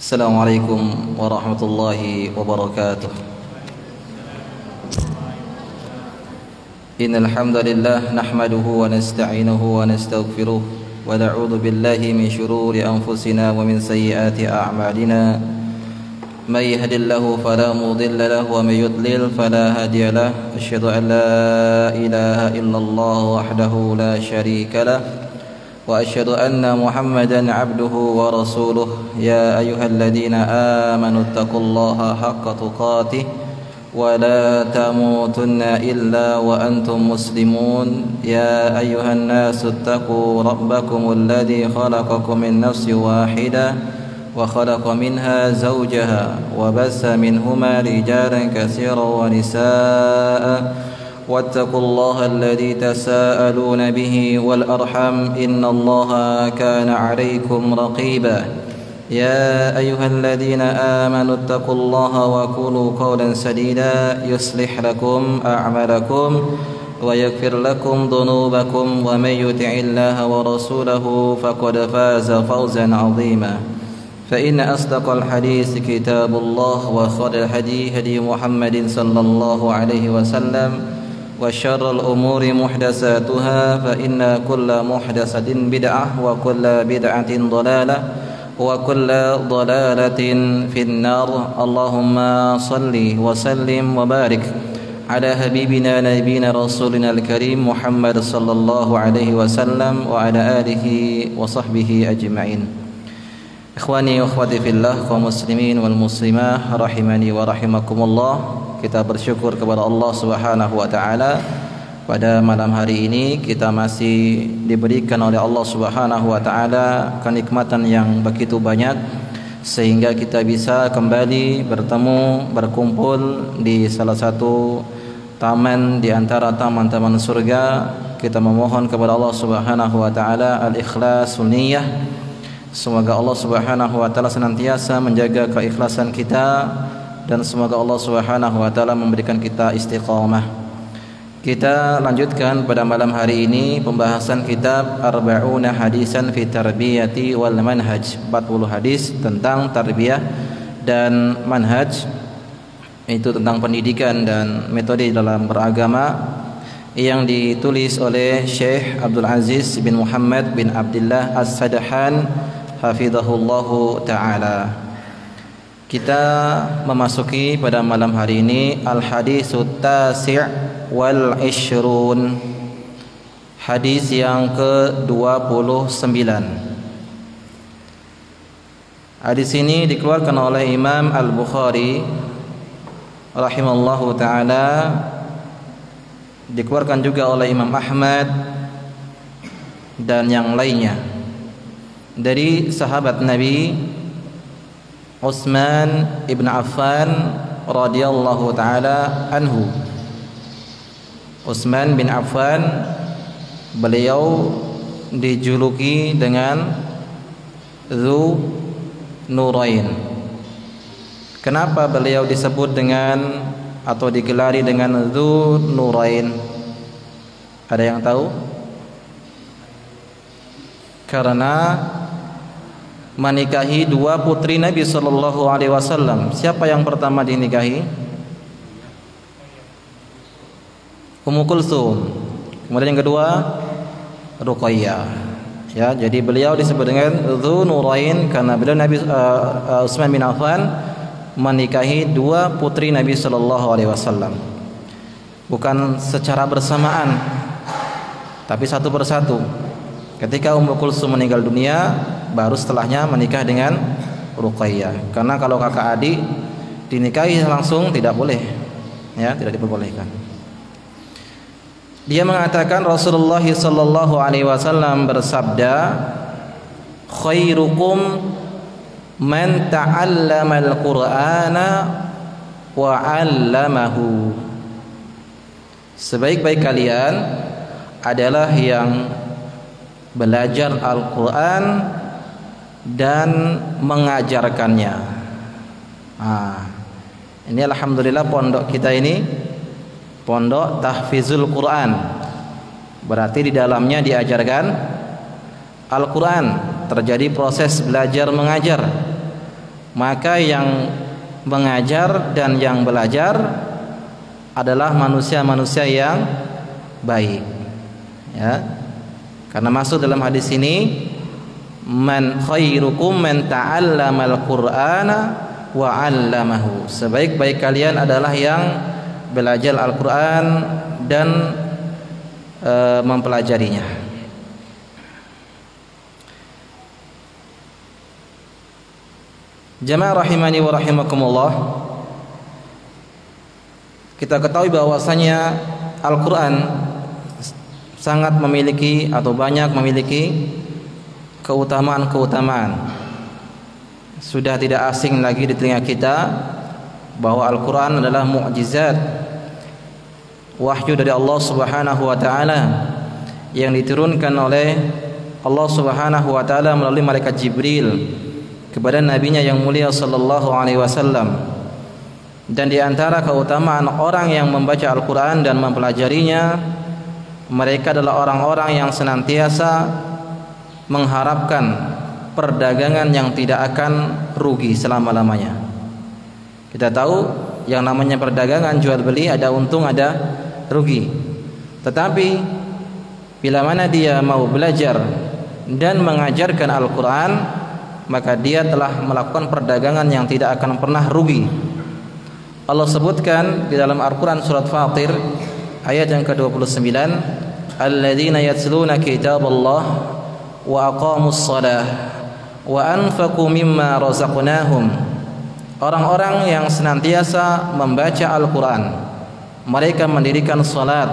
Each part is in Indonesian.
Assalamualaikum warahmatullahi wabarakatuh. Innal hamdalillah nahmaduhu wa nasta'inuhu wa nastaghfiruh wa na'udzu billahi min shururi anfusina wa min sayyiati a'malina. May yahdihillahu fala mudilla lahu wa may yudlil fala hadiya lahu. Asyhadu an la ilaha illallah wahdahu la syarika lahu وأشهد أن محمدا عبده ورسوله يا أيها الذين آمنوا اتقوا الله حق تقاته ولا تموتن إلا وأنتم مسلمون يا أيها الناس اتقوا ربكم الذي خلقكم من نفس واحدة وخلق منها زوجها وبث منهما رجالا كثيرا ونساء واتقوا الله الذي تساءلون به والأرحم إن الله كان عليكم رقيبا يا أيها الذين آمنوا اتقوا الله وقولوا قولا سديدا يصلح لكم أعمالكم ويغفر لكم ذنوبكم ومن يطع الله ورسوله فقد فاز فوزا عظيما فإن أصدق الحديث كتاب الله وخير الهدي هدي محمد صلى الله عليه وسلم وشر الأمور محدثاتها فإن كل محدثة بدعة وكل بدعة ضلالة وكل ضلالة في النار اللهم صل وسلم وبارك على حبيبنا نبينا رسولنا الكريم محمد صلى الله عليه وسلم وعلى آله وصحبه أجمعين. Ikhwani wa akhwati fillah kaum muslimin wal muslimah rahimani wa rahimakumullah. Kita bersyukur kepada Allah Subhanahu wa taala pada malam hari ini kita masih diberikan oleh Allah Subhanahu wa taala kenikmatan yang begitu banyak sehingga kita bisa kembali bertemu berkumpul di salah satu taman di antara taman-taman surga. Kita memohon kepada Allah Subhanahu wa taala al-ikhlasul niyyah. Semoga Allah Subhanahu wa taala senantiasa menjaga keikhlasan kita dan semoga Allah Subhanahu wa taala memberikan kita istiqamah. Kita lanjutkan pada malam hari ini pembahasan kitab Arba'una Hadisan fi Tarbiyati wal Manhaj, 40 hadis tentang tarbiyah dan manhaj, itu tentang pendidikan dan metode dalam beragama, yang ditulis oleh Syekh Abdul Aziz bin Muhammad bin Abdullah As-Sadahan hafizahullahu ta'ala. Kita memasuki pada malam hari ini al-hadisut tasi' wal ishrun, hadis yang ke-29. Hadis ini dikeluarkan oleh Imam Al-Bukhari rahimallahu ta'ala, dikeluarkan juga oleh Imam Ahmad dan yang lainnya dari sahabat Nabi Utsman ibn Affan radhiyallahu taala anhu. Utsman bin Affan, beliau dijuluki dengan Dzu Nurain. Kenapa beliau disebut dengan atau digelari dengan Dzu Nurain? Ada yang tahu? Karena menikahi dua putri Nabi sallallahu alaihi wasallam. Siapa yang pertama dinikahi? Ummu Kulsum. Kemudian yang kedua Ruqayyah. Ya, jadi beliau disebut dengan Dzu Nurain karena beliau Nabi Utsman bin Affan menikahi dua putri Nabi sallallahu alaihi wasallam. Bukan secara bersamaan, tapi satu persatu. Ketika Ummu Kulsum meninggal dunia, baru setelahnya menikah dengan Ruqayyah. Karena kalau kakak adik dinikahi langsung tidak boleh, ya, tidak diperbolehkan. Dia mengatakan Rasulullah sallallahu alaihi wasallam bersabda, khairukum man ta'allama al-Qur'ana wa 'allamahu. Sebaik-baik kalian adalah yang belajar Al-Quran dan mengajarkannya. Ini alhamdulillah pondok kita ini pondok tahfizul Quran, berarti di dalamnya diajarkan Al-Quran, terjadi proses belajar mengajar. maka yang mengajar dan yang belajar adalah manusia-manusia yang baik, ya. Karena masuk dalam hadis ini, man khairukum man ta'allamal qur'ana wa 'allamahu. Sebaik-baik kalian adalah yang belajar Al-Qur'an dan mempelajarinya. Jamaah rahimani wa rahimakumullah, kita ketahui bahwasanya Al-Qur'an sangat memiliki atau banyak memiliki keutamaan-keutamaan. Sudah tidak asing lagi di telinga kita bahwa Al-Qur'an adalah mukjizat, wahyu dari Allah Subhanahu wa taala yang diturunkan oleh Allah Subhanahu wa taala melalui malaikat Jibril kepada nabinya yang mulia sallallahu alaihi wasallam. Dan di antara keutamaan orang yang membaca Al-Qur'an dan mempelajarinya, mereka adalah orang-orang yang senantiasa mengharapkan perdagangan yang tidak akan rugi selama-lamanya. Kita tahu yang namanya perdagangan, jual beli, ada untung ada rugi. Tetapi bila mana dia mau belajar dan mengajarkan Al-Qur'an, maka dia telah melakukan perdagangan yang tidak akan pernah rugi. Allah sebutkan di dalam Al-Qur'an surat Fatir ayat yang ke-29, alladzina yatluna kitaballah wa aqamus shalah wa anfaqu mimma razaqnahum. Orang-orang yang senantiasa membaca Al-Qur'an, mereka mendirikan salat,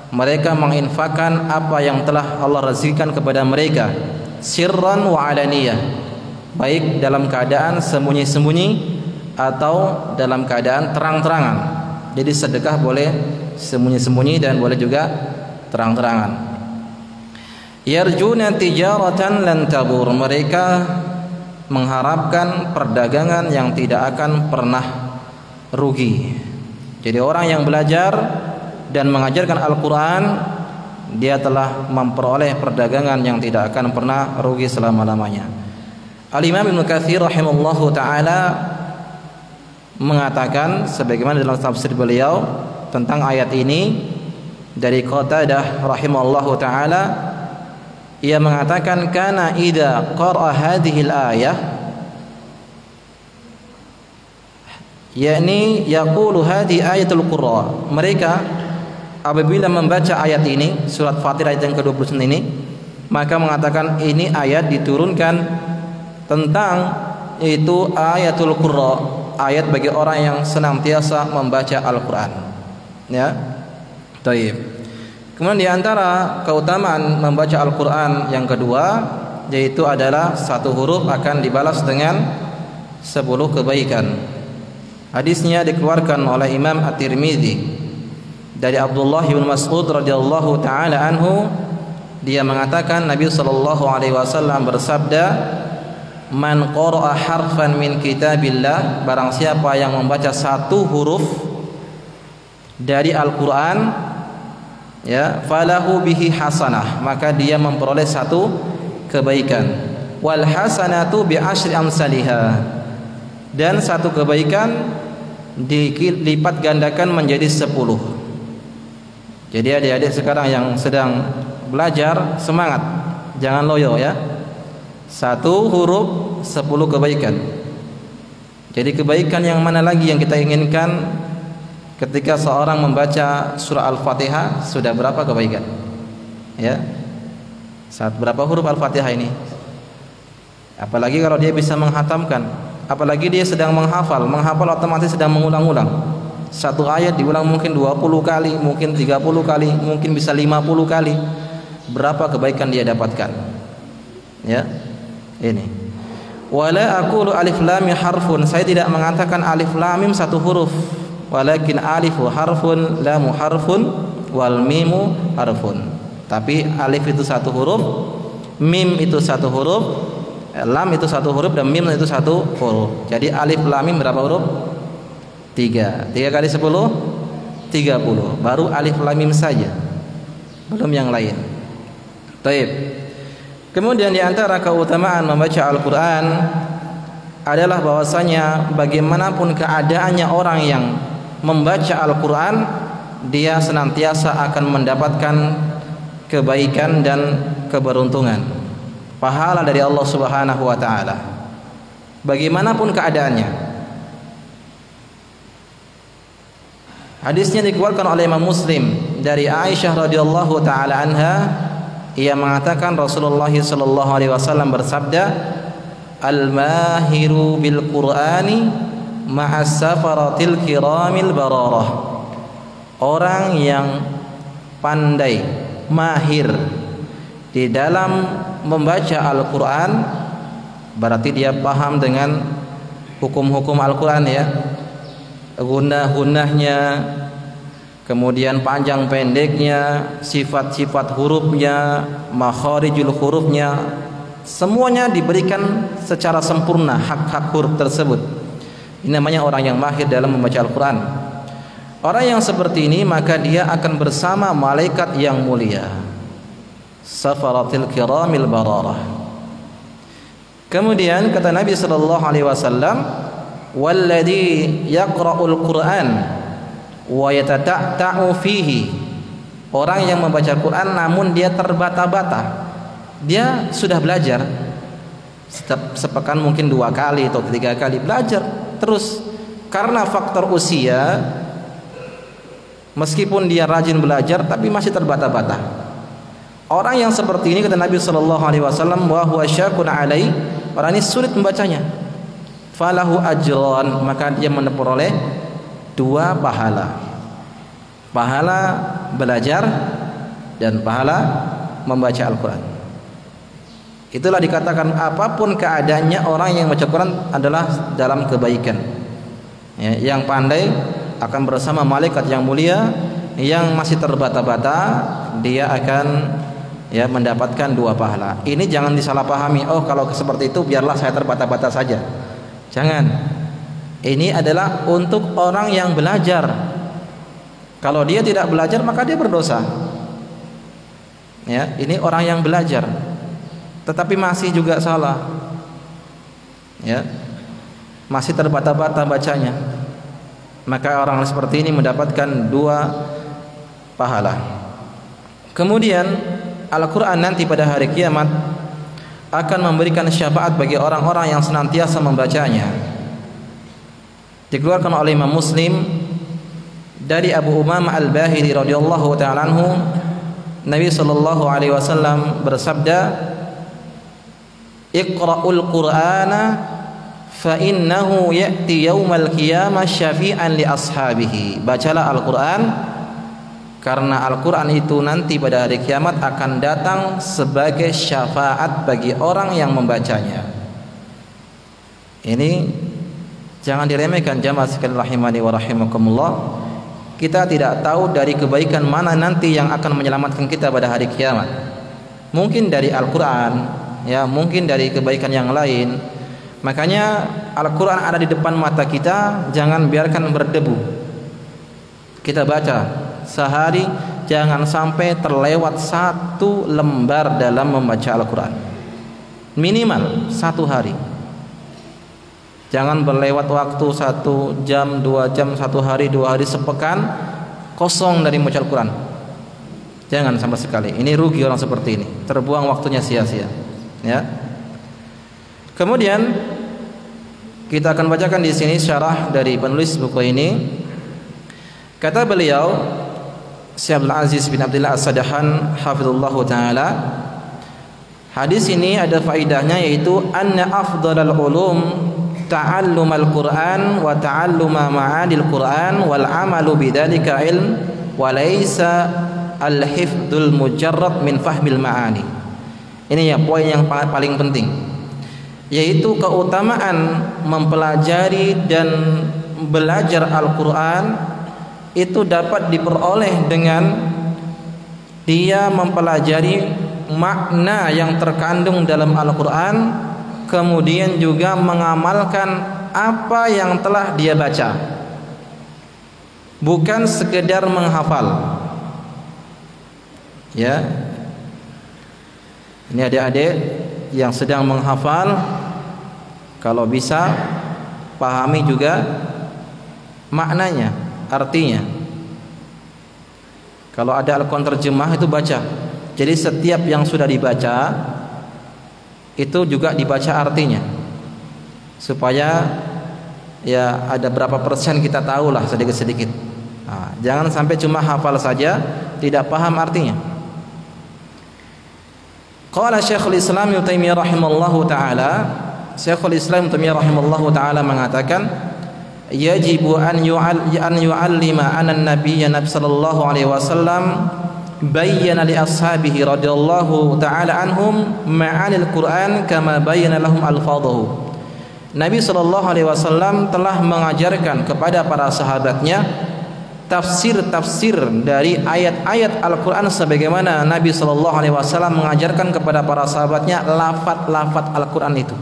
mereka menginfakkan apa yang telah Allah rezekikan kepada mereka, sirran wa alaniyah, baik dalam keadaan sembunyi-sembunyi atau dalam keadaan terang-terangan. Jadi sedekah boleh sembunyi-sembunyi dan boleh juga terang-terangan. Yarjuna tijaratan lan tabur, mereka mengharapkan perdagangan yang tidak akan pernah rugi. Jadi orang yang belajar dan mengajarkan Al-Qur'an, dia telah memperoleh perdagangan yang tidak akan pernah rugi selama-lamanya. Al-Imam Ibnu Katsir rahimahullahu taala mengatakan sebagaimana dalam tafsir beliau tentang ayat ini dari Qatadah rahimahullahu taala, ia mengatakan kana idza qara'a hadhihi al-ayah, yakni yaqulu hadhi ayatul qurra, mereka apabila membaca ayat ini, surat Fatir ayat yang ke-29 ini, maka mengatakan ini ayat diturunkan tentang itu ayatul qurra, ayat bagi orang yang senantiasa membaca Al-Qur'an, ya. Baik. Kemudian di antara keutamaan membaca Al-Qur'an yang kedua, yaitu adalah satu huruf akan dibalas dengan 10 kebaikan. Hadisnya dikeluarkan oleh Imam At-Tirmidzi dari Abdullah bin Mas'ud radhiyallahu taala anhu, dia mengatakan Nabi sallallahu alaihi wasallam bersabda, man qara'a harfan min kitabillah, barang siapa yang membaca satu huruf dari Al-Qur'an, ya, falahu bihi hasanah, maka dia memperoleh satu kebaikan. Wal hasanatu bi asyri amsalihha, dan satu kebaikan dilipat gandakan menjadi 10. Jadi adik-adik sekarang yang sedang belajar, semangat, jangan loyo, ya. Satu huruf 10 kebaikan. Jadi kebaikan yang mana lagi yang kita inginkan ketika seorang membaca surah Al-Fatihah? Sudah berapa kebaikan? Ya. Saat berapa huruf Al-Fatihah ini? Apalagi kalau dia bisa menghatamkan, apalagi dia sedang menghafal. Menghafal otomatis sedang mengulang-ulang. Satu ayat diulang mungkin 20 kali, mungkin 30 kali, mungkin bisa 50 kali. Berapa kebaikan dia dapatkan? Ya. Ini. Wala aqulu alif lam mim harfun, saya tidak mengatakan alif lam mim satu huruf, walakin alifu harfun, lamu harfun, wal mimu harfun. Tapi alif itu satu huruf, mim itu satu huruf, lam itu satu huruf, dan mim itu satu huruf. Jadi alif lam mim berapa huruf? 3. 3 kali 10 30. Baru alif lam mim saja, belum yang lain. Baik. Kemudian di antara keutamaan membaca Al-Qur'an adalah bahwasanya bagaimanapun keadaannya orang yang membaca Al-Quran, dia senantiasa akan mendapatkan kebaikan dan keberuntungan, pahala dari Allah Subhanahu wa taala. Bagaimanapun keadaannya. Hadisnya dikeluarkan oleh Imam Muslim dari Aisyah radhiyallahu taala anha, ia mengatakan Rasulullah sallallahu alaihi wasallam bersabda, "Al-mahiru bil Qur'ani ma'as safaratil kiramil bararah." Orang yang pandai, mahir di dalam membaca Al-Quran, berarti dia paham dengan hukum-hukum Al-Quran ya, gunah-gunahnya, kemudian panjang pendeknya, sifat-sifat hurufnya, makharijul hurufnya, semuanya diberikan secara sempurna hak-hak huruf tersebut. Ini namanya orang yang mahir dalam membaca Al-Quran. Orang yang seperti ini maka dia akan bersama malaikat yang mulia, safaratil kiramil bararah. Kemudian kata Nabi sallallahu alaihi wasallam, walladzi yaqra'ul Qur'an wa yatata'u fihi. Orang yang membaca Al-Quran namun dia terbata-bata. Dia sudah belajar sepekan mungkin 2 kali atau 3 kali belajar terus, karena faktor usia, meskipun dia rajin belajar tapi masih terbata-bata. Orang yang seperti ini kata Nabi sallallahu alaihi wasallam, wa huwa syaqun alai, orang ini sulit membacanya, falahu ajran, maka dia memperoleh 2 pahala, pahala belajar dan pahala membaca Al-Quran. Itulah dikatakan apapun keadaannya orang yang membaca Al-Quran adalah dalam kebaikan ya, yang pandai akan bersama malaikat yang mulia. Yang masih terbata-bata dia akan ya mendapatkan 2 pahala. Ini jangan disalahpahami, oh kalau seperti itu biarlah saya terbata-bata saja. Jangan. Ini adalah untuk orang yang belajar. Kalau dia tidak belajar maka dia berdosa. Ya, ini orang yang belajar tetapi masih juga salah. Ya. Masih terbata-bata bacanya. Maka orang seperti ini mendapatkan 2 pahala. Kemudian Al-Quran nanti pada hari kiamat akan memberikan syafaat bagi orang-orang yang senantiasa membacanya. Dikeluarkan oleh Imam Muslim dari Abu Umamah Al-Bahili radhiyallahu ta'ala anhu, Nabi sallallahu alaihi wasallam bersabda, "Iqra'ul Qur'ana fa innahu ya'ti yaumal qiyamah syafi'an li ashabihi." Bacalah Al-Quran karena Al-Quran itu nanti pada hari kiamat akan datang sebagai syafaat bagi orang yang membacanya. Ini jangan diremehkan jamaah sekalian rahimani wa rahimakumullah. Kita tidak tahu dari kebaikan mana nanti yang akan menyelamatkan kita pada hari kiamat. Mungkin dari Al-Quran ya, mungkin dari kebaikan yang lain. Makanya Al-Quran ada di depan mata kita, jangan biarkan berdebu. Kita baca sehari, jangan sampai terlewat 1 lembar dalam membaca Al-Quran. Minimal 1 hari. Jangan berlewat waktu 1 jam, 2 jam, 1 hari, 2 hari, sepekan kosong dari membaca Al-Quran. Jangan sama sekali. Ini rugi orang seperti ini, terbuang waktunya sia-sia. Ya. Kemudian kita akan bacakan di sini syarah dari penulis buku ini. Kata beliau, Syekh Abdul Aziz bin Abdullah As-Sadahan hafizallahu taala, hadis ini ada faidahnya, yaitu anna afdhalal ulum ta'allumal Qur'an wa ta'alluma ma'anil Qur'an wal 'amalu bidzalika ilm wa laisa al-hifdzul mujarrad min fahmil ma'ani. Ini ya poin yang paling penting, yaitu keutamaan mempelajari dan belajar Al-Quran itu dapat diperoleh dengan dia mempelajari makna yang terkandung dalam Al-Quran, kemudian juga mengamalkan apa yang telah dia baca, bukan sekedar menghafal. Ya, ini adik-adik yang sedang menghafal, Kalau bisa pahami juga maknanya, artinya. Kalau ada Al-Quran terjemah itu baca. Jadi setiap yang sudah dibaca itu juga dibaca artinya, supaya ya ada berapa persen kita tahulah sedikit-sedikit. Nah, jangan sampai cuma hafal saja tidak paham artinya. Qala Syekhul Islam Ibnu Taimiyah rahimallahu taala, Syekhul Islam Ibnu Taimiyah rahimallahu taala mengatakan, yajibu an yu'allima anna nabiyya sallallahu alaihi wasallam bayyana li ashabihi radhiyallahu taala anhum ma'anil Quran kama bayyana lahum alfadhahu. Nabi sallallahu alaihi wasallam telah mengajarkan kepada para sahabatnya tafsir-tafsir dari ayat-ayat Al-Quran sebagaimana Nabi sallallahu alaihi wasallam mengajarkan kepada para sahabatnya lafaz-lafaz Al-Quran itu.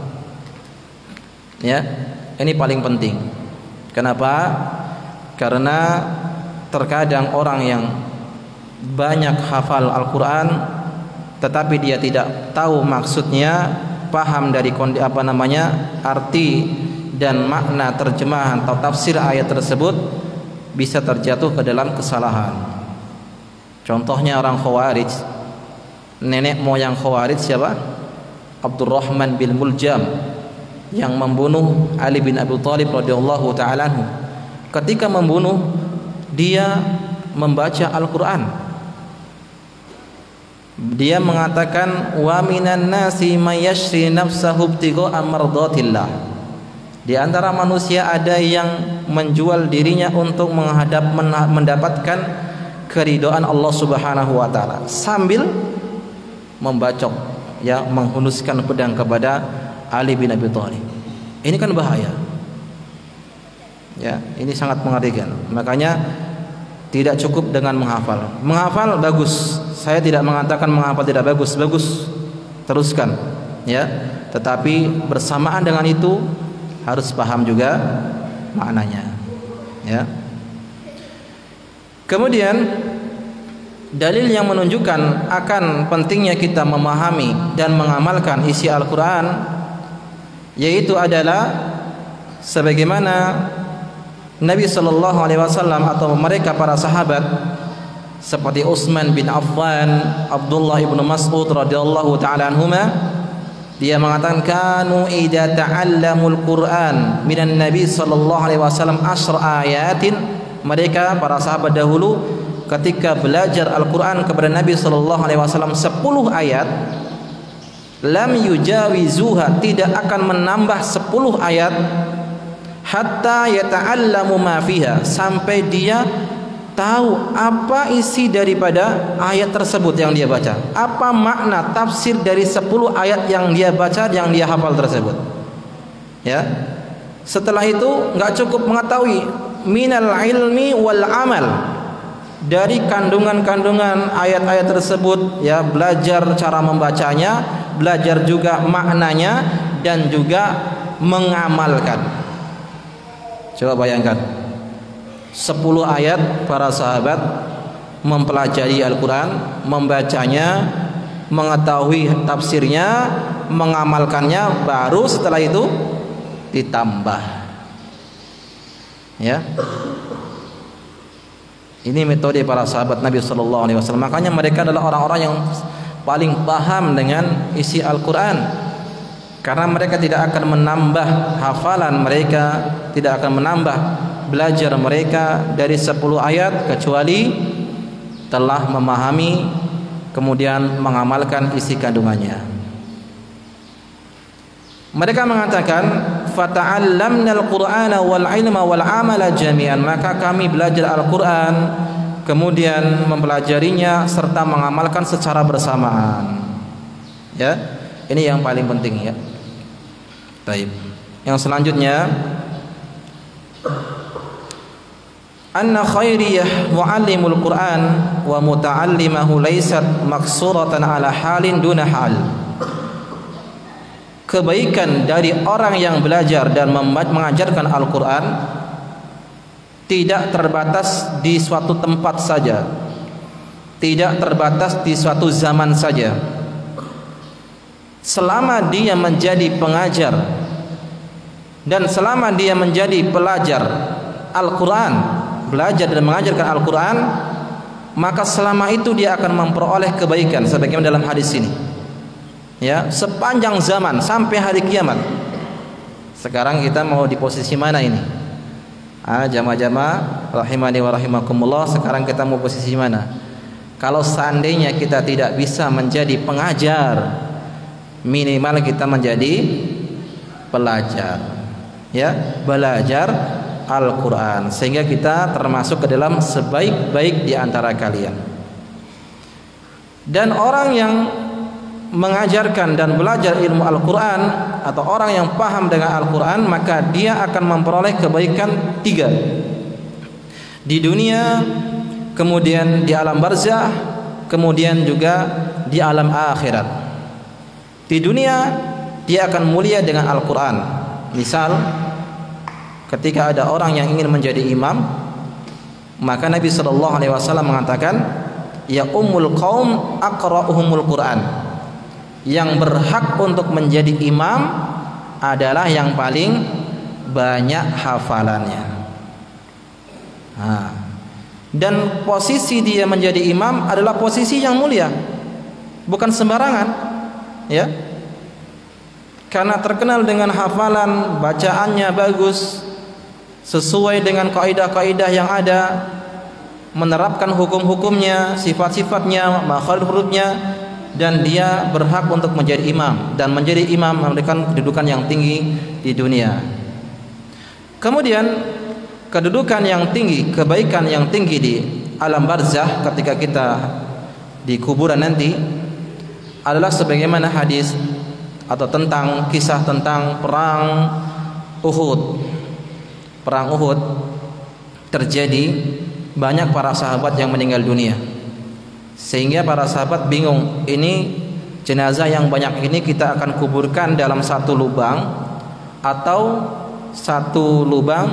Ya, ini paling penting. Kenapa? Karena terkadang orang yang banyak hafal Al-Quran tetapi dia tidak tahu maksudnya, paham dari arti dan makna terjemahan atau tafsir ayat tersebut, bisa terjatuh ke dalam kesalahan. Contohnya orang Khawarij, nenek moyang Khawarij siapa? Abdurrahman bin Muljam yang membunuh Ali bin Abi Thalib radhiyallahu ta'ala anhu. Ketika membunuh, dia membaca Al-Quran. Dia mengatakan, wa minan nasi may yashri nafsahu ibtigha'a mardatillah. Di antara manusia ada yang menjual dirinya untuk mendapatkan keridhaan Allah Subhanahu wa taala, sambil membacok, ya, menghunuskan pedang kepada Ali bin Abi Thalib. Ini kan bahaya. Ya, ini sangat mengerikan. Makanya tidak cukup dengan menghafal. Menghafal bagus. Saya tidak mengatakan menghafal tidak bagus, bagus. Teruskan, ya. Tetapi bersamaan dengan itu harus paham juga maknanya, ya. Kemudian dalil yang menunjukkan akan pentingnya kita memahami dan mengamalkan isi Al-Quran, yaitu adalah sebagaimana Nabi sallallahu alaihi wasallam atau mereka para sahabat seperti Utsman bin Affan, Abdullah ibnu Mas'ud radhiyallahu taala anhuma, dia mengatakan kanu idza ta'allamul Qur'an minan Nabi sallallahu alaihi wasallam 10 ayatin. Mereka para sahabat dahulu ketika belajar Al-Qur'an kepada Nabi sallallahu alaihi wasallam 10 ayat, lam yujawizuha, tidak akan menambah 10 ayat, hatta yata'allamu ma fiha, sampai dia tahu apa isi daripada ayat tersebut yang dia baca, apa makna tafsir dari 10 ayat yang dia baca, yang dia hafal tersebut, ya. Setelah itu nggak cukup mengetahui minal ilmi wal amal, dari kandungan-kandungan ayat-ayat tersebut, ya, belajar cara membacanya, belajar juga maknanya, dan juga mengamalkan. Coba bayangkan 10 ayat para sahabat mempelajari Al-Quran, membacanya, mengetahui tafsirnya, mengamalkannya, baru setelah itu ditambah, ya. Ini metode para sahabat Nabi sallallahu alaihi wasallam. Makanya mereka adalah orang-orang yang paling paham dengan isi Al-Quran, karena mereka tidak akan menambah hafalan mereka, tidak akan menambah belajar mereka dari 10 ayat kecuali telah memahami kemudian mengamalkan isi kandungannya. Mereka mengatakan fata'allamna al-Qur'ana wal ilma wal amala jami'an, maka kami belajar Al-Qur'an kemudian mempelajarinya serta mengamalkan secara bersamaan, ya. Ini yang paling penting, ya. Baik. Yang selanjutnya, anna khairiyah muallimul Quran wa muta'allimahu laysat maksuratan ala halin duna hal. Kebaikan dari orang yang belajar dan mengajarkan Al-Quran tidak terbatas di suatu tempat saja, tidak terbatas di suatu zaman saja. Selama dia menjadi pengajar Dan selama dia menjadi pelajar Al-Quran, belajar dan mengajarkan Al-Quran, maka selama itu dia akan memperoleh kebaikan sebagaimana dalam hadis ini, ya, sepanjang zaman sampai hari kiamat. Sekarang kita mau di posisi mana ini? Jamaah-jamaah rahimani wa rahimakumullah, sekarang kita mau posisi mana? Kalau seandainya kita tidak bisa menjadi pengajar, minimal kita menjadi pelajar, ya, belajar Al-Quran, sehingga kita termasuk ke dalam sebaik-baik di antara kalian. Dan orang yang mengajarkan dan belajar ilmu Al-Quran, atau orang yang paham dengan Al-Quran, maka dia akan memperoleh kebaikan 3 di dunia, kemudian di alam barzah, kemudian juga di alam akhirat. Di dunia dia akan mulia dengan Al-Quran. Misal ketika ada orang yang ingin menjadi imam, maka Nabi SAW mengatakan, ya ummul qaum aqra'uhumul Quran. Yang berhak untuk menjadi imam adalah yang paling banyak hafalannya. Dan posisi dia menjadi imam adalah posisi yang mulia, bukan sembarangan, ya. Karena terkenal dengan hafalan, bacaannya bagus, sesuai dengan kaidah-kaidah yang ada, menerapkan hukum-hukumnya, sifat-sifatnya, makhraj hurufnya, dan dia berhak untuk menjadi imam, dan menjadi imam memberikan kedudukan yang tinggi di dunia. Kemudian kedudukan yang tinggi, kebaikan yang tinggi di alam barzah ketika kita di kuburan nanti adalah sebagaimana hadis atau tentang kisah tentang perang Uhud. Perang Uhud terjadi, banyak para sahabat yang meninggal dunia, sehingga para sahabat bingung, ini jenazah yang banyak ini kita akan kuburkan dalam satu lubang atau satu lubang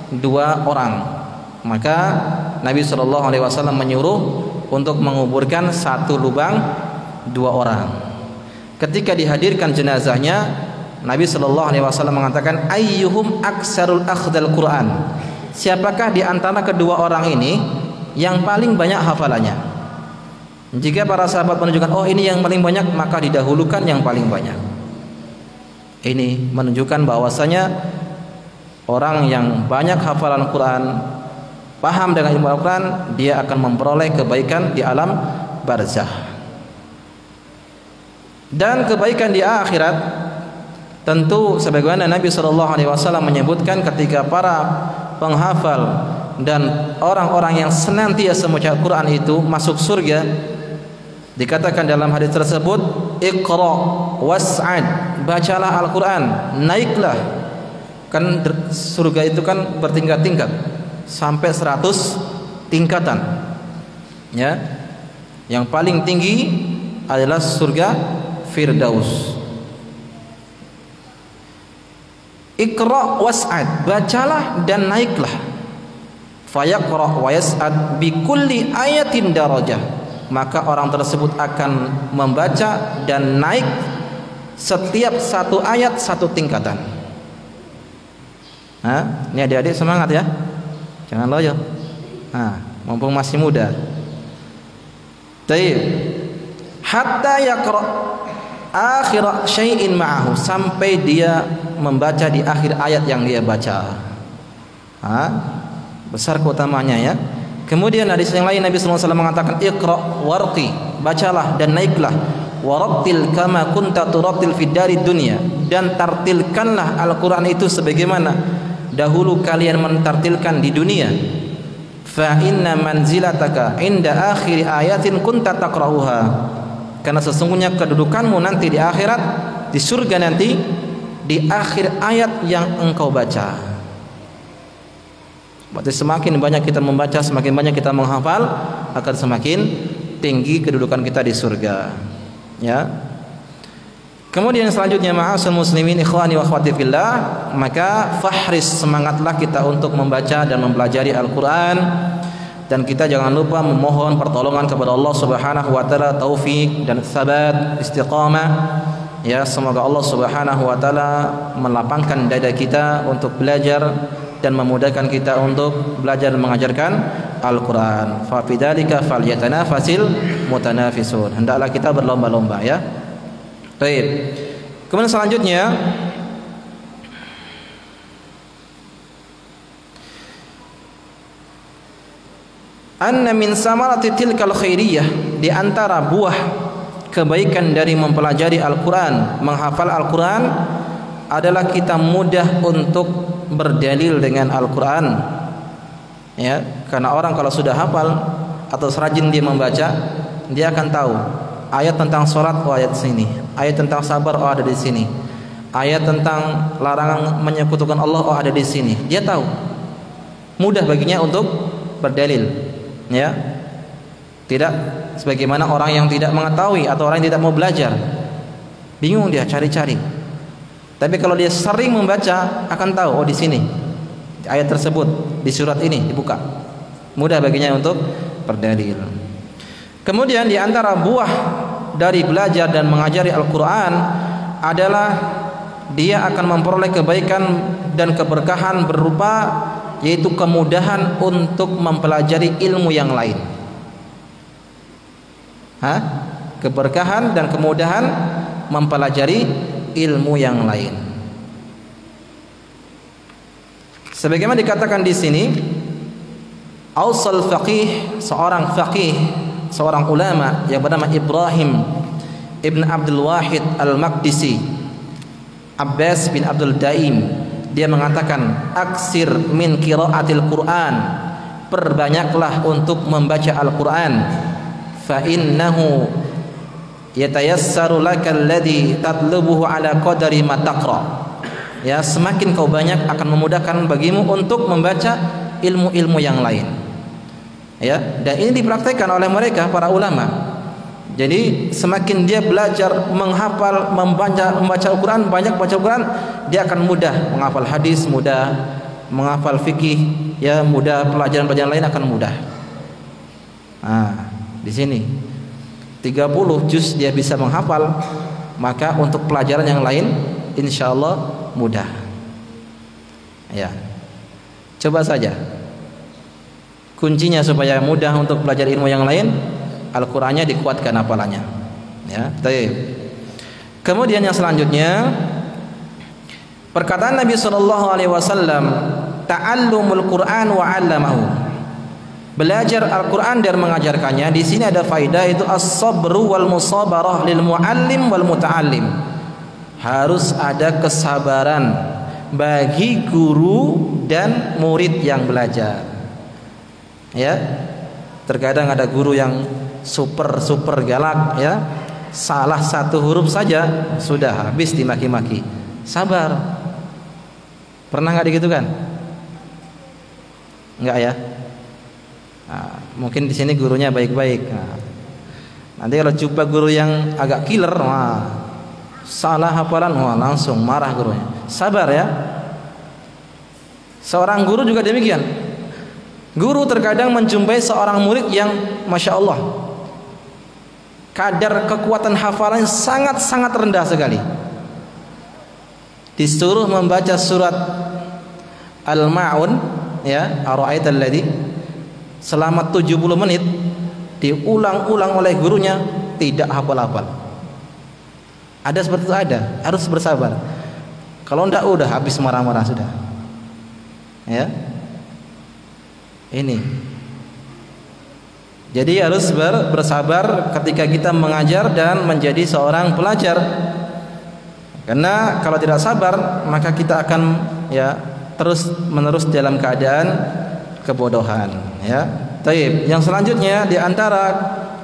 2 orang. Maka Nabi SAW menyuruh untuk menguburkan satu lubang 2 orang. Ketika dihadirkan jenazahnya, Nabi SAW mengatakan, ayyuhum aksarul akhdal Quran. Siapakah di antara kedua orang ini yang paling banyak hafalannya? Jika para sahabat menunjukkan, oh ini yang paling banyak, maka didahulukan yang paling banyak. Ini menunjukkan bahwasanya orang yang banyak hafalan Quran, paham dengan ilmu Al-Quran, dia akan memperoleh kebaikan di alam barzah. Dan kebaikan di akhirat, tentu sebagaimana Nabi SAW menyebutkan, ketika para penghafal dan orang-orang yang senantiasa membaca Al-Quran itu masuk surga, dikatakan dalam hadis tersebut, Iqra was'ad, bacalah Al-Quran, naiklah. Kan surga itu kan bertingkat-tingkat sampai 100 tingkatan, ya. Yang paling tinggi adalah surga Firdaus. Iqra was'ad, bacalah dan naiklah. Fayaqra wa yas'ad bi kulli ayatin darajah, maka orang tersebut akan membaca dan naik setiap satu ayat satu tingkatan. Ini adik-adik semangat ya, jangan loyo. Mumpung masih muda. Taib. Hatta yaqra akhir syai'in ma'ahu, sampai dia membaca di akhir ayat yang dia baca. Besar keutamanya ya. Kemudian hadis yang lain Nabi SAW mengatakan, Iqra warqi, bacalah dan naiklah, warattil kama kunta turattil fid dari dunya, dan tartilkanlah Al-Quran itu sebagaimana dahulu kalian mentartilkan di dunia. Fa inna manzilataka inda akhir ayatin kunta taqra'uha, karena sesungguhnya kedudukanmu nanti di akhirat, di surga nanti, di akhir ayat yang engkau baca. Berarti semakin banyak kita membaca, semakin banyak kita menghafal, akan semakin tinggi kedudukan kita di surga, ya. Kemudian selanjutnya, ma'asyiral muslimin ikhwani wa akhwati fillah, maka fahris, semangatlah kita untuk membaca dan mempelajari Al-Quran, dan kita jangan lupa memohon pertolongan kepada Allah Subhanahu wa taala, taufik dan sabat, istiqamah, Ya, semoga Allah Subhanahu wa taala melapangkan dada kita untuk belajar dan memudahkan kita untuk belajar dan mengajarkan Al-Qur'an. Fa bidzalika falyatanafasil mutanafisun. Hendaklah kita berlomba-lomba ya. Baik. Kemudian selanjutnya anna min samarati tilkal khairiyah, di antara buah kebaikan dari mempelajari Al-Quran, menghafal Al-Quran adalah kita mudah untuk berdalil dengan Al-Quran ya, karena orang kalau sudah hafal atau rajin dia membaca, dia akan tahu ayat tentang sholat, oh ayat sini, ayat tentang sabar, oh ada di sini, ayat tentang larangan menyekutukan Allah, oh ada di sini. Dia tahu, mudah baginya untuk berdalil ya, tidak sebagaimana orang yang tidak mengetahui atau orang yang tidak mau belajar, bingung dia cari-cari. Tapi kalau dia sering membaca akan tahu, oh di sini ayat tersebut, di surat ini dibuka, mudah baginya untuk berdalil. Kemudian di antara buah dari belajar dan mengajari Al-Quran adalah dia akan memperoleh kebaikan dan keberkahan berupa yaitu kemudahan untuk mempelajari ilmu yang lain. Keberkahan dan kemudahan mempelajari ilmu yang lain. Sebagaimana dikatakan di sini, ausal faqih, seorang faqih, seorang ulama yang bernama Ibrahim ibn Abdul Wahid al-Maqdisi, Abbas bin Abdul Daim, dia mengatakan, aksir min qiraatil Quran, perbanyaklah untuk membaca Al-Quran, fa innahu yatayassaru lakal ladzi tatlubuhu ala qadari ma taqra. Ya, semakin kau banyak akan memudahkan bagimu untuk membaca ilmu-ilmu yang lain. Ya, dan ini dipraktikkan oleh mereka para ulama. Jadi semakin dia belajar menghafal, membaca Al-Quran, banyak baca Al-Quran, dia akan mudah menghafal hadis, mudah menghafal fikih, ya mudah, pelajaran-pelajaran lain akan mudah. Di sini 30 juz dia bisa menghafal, maka untuk pelajaran yang lain insyaallah mudah. Ya, coba saja. Kuncinya supaya mudah untuk belajar ilmu yang lain, Al-Qur'annya dikuatkan hafalannya. Ya, baik. Kemudian yang selanjutnya, perkataan Nabi sallallahu alaihi wasallam, ta'allumul Qur'an wa 'allamahu. Belajar Al-Qur'an dan mengajarkannya. Di sini ada faedah, itu as-sabru wal musabarah lil muallim wal muta'allim. Harus ada kesabaran bagi guru dan murid yang belajar. Ya, terkadang ada guru yang super galak, ya, salah satu huruf saja sudah habis dimaki-maki. Sabar. Pernah nggak begitu kan? Enggak ya? Mungkin di sini gurunya baik-baik. Nanti kalau jumpa guru yang agak killer, salah hafalan, langsung marah gurunya. Sabar ya. Seorang guru juga demikian. Guru terkadang menjumpai seorang murid yang masya Allah, kadar kekuatan hafalannya sangat-sangat rendah sekali. Disuruh membaca surat Al-Ma'un, ya, Ara'aital ladzi, selama 70 menit, diulang-ulang oleh gurunya, tidak hafal-hafal. Ada seperti itu, ada, harus bersabar. Kalau enggak udah habis marah-marah sudah. Ya. Ini. Jadi harus bersabar ketika kita mengajar dan menjadi seorang pelajar. Karena kalau tidak sabar, maka kita akan terus menerus dalam keadaan kebodohan, ya. Baik, yang selanjutnya di antara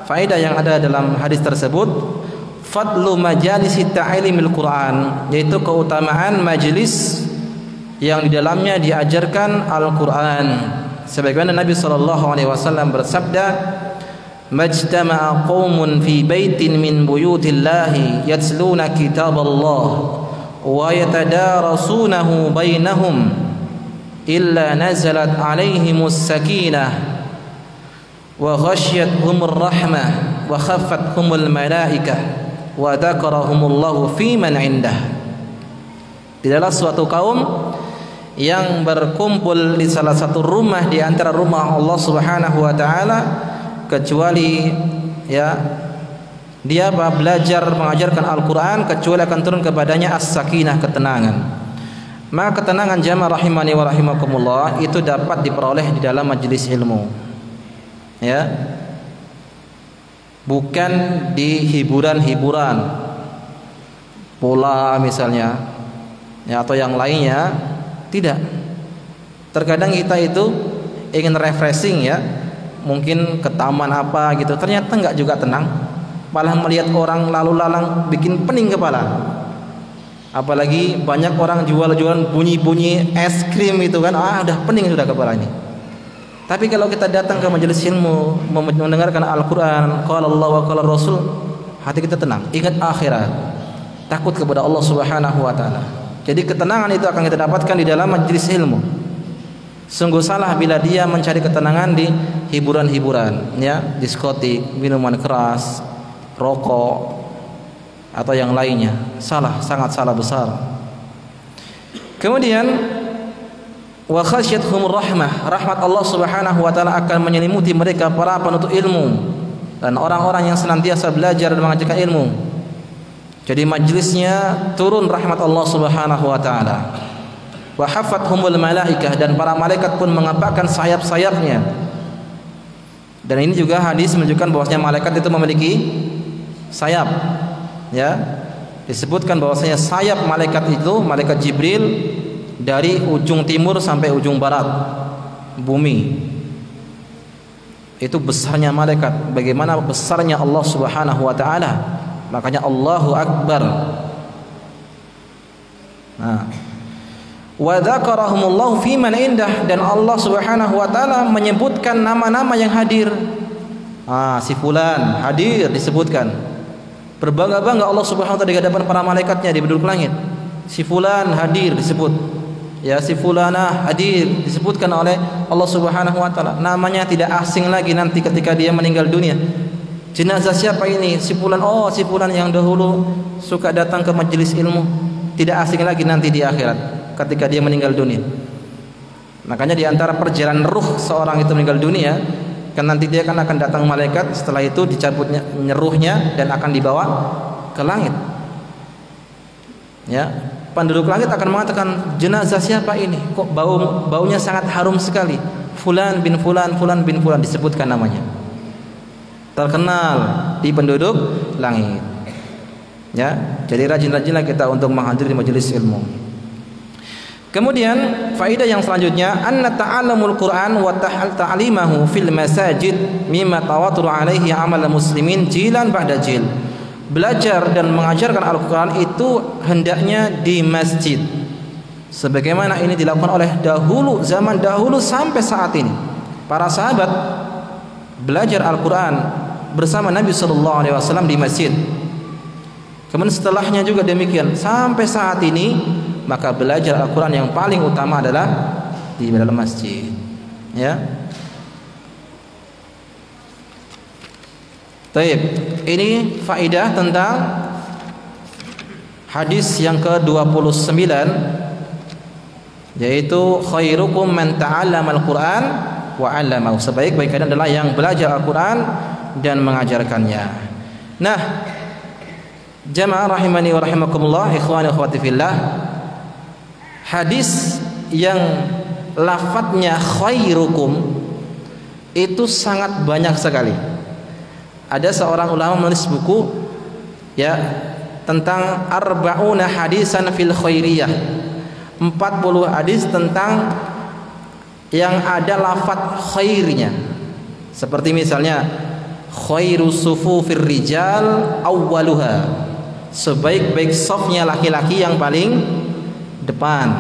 faedah yang ada dalam hadis tersebut, fadlu majalisi ta'limil Quran, yaitu keutamaan majelis yang di dalamnya diajarkan Al-Quran. Sebagaimana Nabi SAW bersabda, majtama'a qaumun fi baitin min buyutillahi yatluna kitaballah wa yatadarasunahu bainahum illa nazalat alaihimus sakinah wa ghashyathumur rahmah wa khaffathumul malaikah wa dzakarahumullahu fi man indah. Tidaklah suatu kaum yang berkumpul di salah satu rumah di antara rumah Allah Subhanahu wa taala kecuali ya dia belajar mengajarkan Al-Qur'an kecuali akan turun kepadanya as-sakinah, ketenangan. Maka ketenangan jamaah rahimani wa rahimakumullah itu dapat diperoleh di dalam majelis ilmu. Ya. Bukan di hiburan-hiburan bola misalnya ya atau yang lainnya, tidak. Terkadang kita itu ingin refreshing ya, mungkin ke taman apa gitu, ternyata enggak juga tenang, malah melihat orang lalu lalang bikin pening kepala. Apalagi banyak orang jual-jualan bunyi-bunyi es krim itu kan, udah pening sudah kepala ini. Tapi kalau kita datang ke majelis ilmu, mendengarkan Al-Quran, qala Allah wa qala Rasul, hati kita tenang, ingat akhirat, takut kepada Allah Subhanahu wa taala. Jadi ketenangan itu akan kita dapatkan di dalam majelis ilmu. Sungguh salah bila dia mencari ketenangan di hiburan-hiburan, ya, diskotik, minuman keras, rokok atau yang lainnya. Salah, sangat salah besar. Kemudian wa khasyathumur rahmah, rahmat Allah Subhanahu wa taala akan menyelimuti mereka para penuntut ilmu dan orang-orang yang senantiasa belajar dan mengajarkan ilmu. Jadi majlisnya turun rahmat Allah Subhanahu wa taala. Wa hafathumul malaikah, dan para malaikat pun mengepakkan sayap-sayapnya. Dan ini juga hadis menunjukkan bahwasanya malaikat itu memiliki sayap. Ya. Disebutkan bahwasanya sayap malaikat itu, malaikat Jibril, dari ujung timur sampai ujung barat bumi. Itu besarnya malaikat, bagaimana besarnya Allah Subhanahu wa taala. Makanya Allahu Akbar. Nah, wa dzakarahumullahu fi man indah, dan Allah Subhanahu wa taala menyebutkan nama-nama yang hadir. Si fulan hadir disebutkan. Berbangga-bangga Allah Subhanahu wa taala di hadapan para malaikatnya di penduduk langit. Si fulan hadir disebut. Ya, si fulana hadir disebutkan oleh Allah Subhanahu wa taala. Namanya tidak asing lagi nanti ketika dia meninggal dunia. Jenazah siapa ini? Si fulan. Oh, si fulan yang dahulu suka datang ke majelis ilmu. Tidak asing lagi nanti di akhirat ketika dia meninggal dunia. Makanya di antara perjalanan ruh seorang itu meninggal dunia, kan nanti dia akan datang malaikat, setelah itu dicabutnya ruhnya dan akan dibawa ke langit. Ya, penduduk langit akan mengatakan, jenazah siapa ini? Kok baunya sangat harum sekali? Fulan bin Fulan, Fulan bin Fulan, disebutkan namanya. Terkenal di penduduk langit. Ya, jadi rajin-rajinlah kita untuk menghadiri majelis ilmu. Kemudian faedah yang selanjutnya, anna ta'allamul Qur'an wa ta'limahu fil masajid mimma tawatur alaihi amal muslimin jilan ba'da jil. Belajar dan mengajarkan Al-Quran itu hendaknya di masjid, sebagaimana ini dilakukan oleh dahulu, zaman dahulu sampai saat ini. Para sahabat belajar Al-Quran bersama Nabi SAW di masjid. Kemudian setelahnya juga demikian sampai saat ini, maka belajar Al-Quran yang paling utama adalah di dalam masjid. Ya. Baik, ini faedah tentang hadis yang ke-29, yaitu khairukum man ta'allama al-Qur'an wa 'allamahu. Sebaik-baik kalian adalah yang belajar Al-Qur'an dan mengajarkannya. Nah, jamaah rahimani wa rahimakumullah, ikhwani akhwati fillah, hadis yang lafadznya khairukum itu sangat banyak sekali. Ada seorang ulama menulis buku ya tentang arba'una hadisan fil khairiyah, 40 hadis tentang yang ada lafadz khairnya. Seperti misalnya khairus sufufir rijal awwaluha, sebaik-baik safnya laki-laki yang paling depan.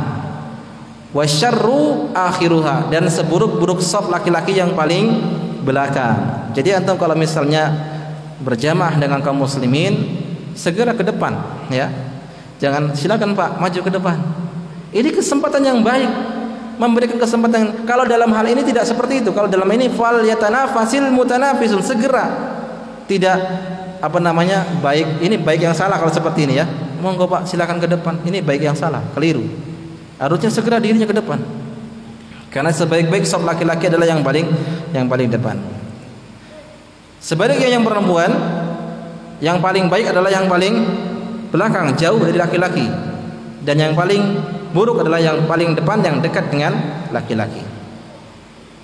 Wasyarru akhiruha, dan seburuk-buruk saf laki-laki yang paling belakang. Jadi antum kalau misalnya berjamaah dengan kaum muslimin, segera ke depan ya. Jangan silakan Pak maju ke depan. Ini kesempatan yang baik, memberikan kesempatan. Kalau dalam hal ini tidak seperti itu. Kalau dalam ini fal yatanafasil mutanafisun, segera. Tidak baik, ini baik yang salah kalau seperti ini ya. Monggo Pak, silakan ke depan. Ini baik yang salah, keliru. Harusnya segera dirinya ke depan. Karena sebaik-baik saf laki-laki adalah yang paling depan. Sebaliknya yang perempuan, yang paling baik adalah yang paling belakang, jauh dari laki-laki. Dan yang paling buruk adalah yang paling depan, yang dekat dengan laki-laki.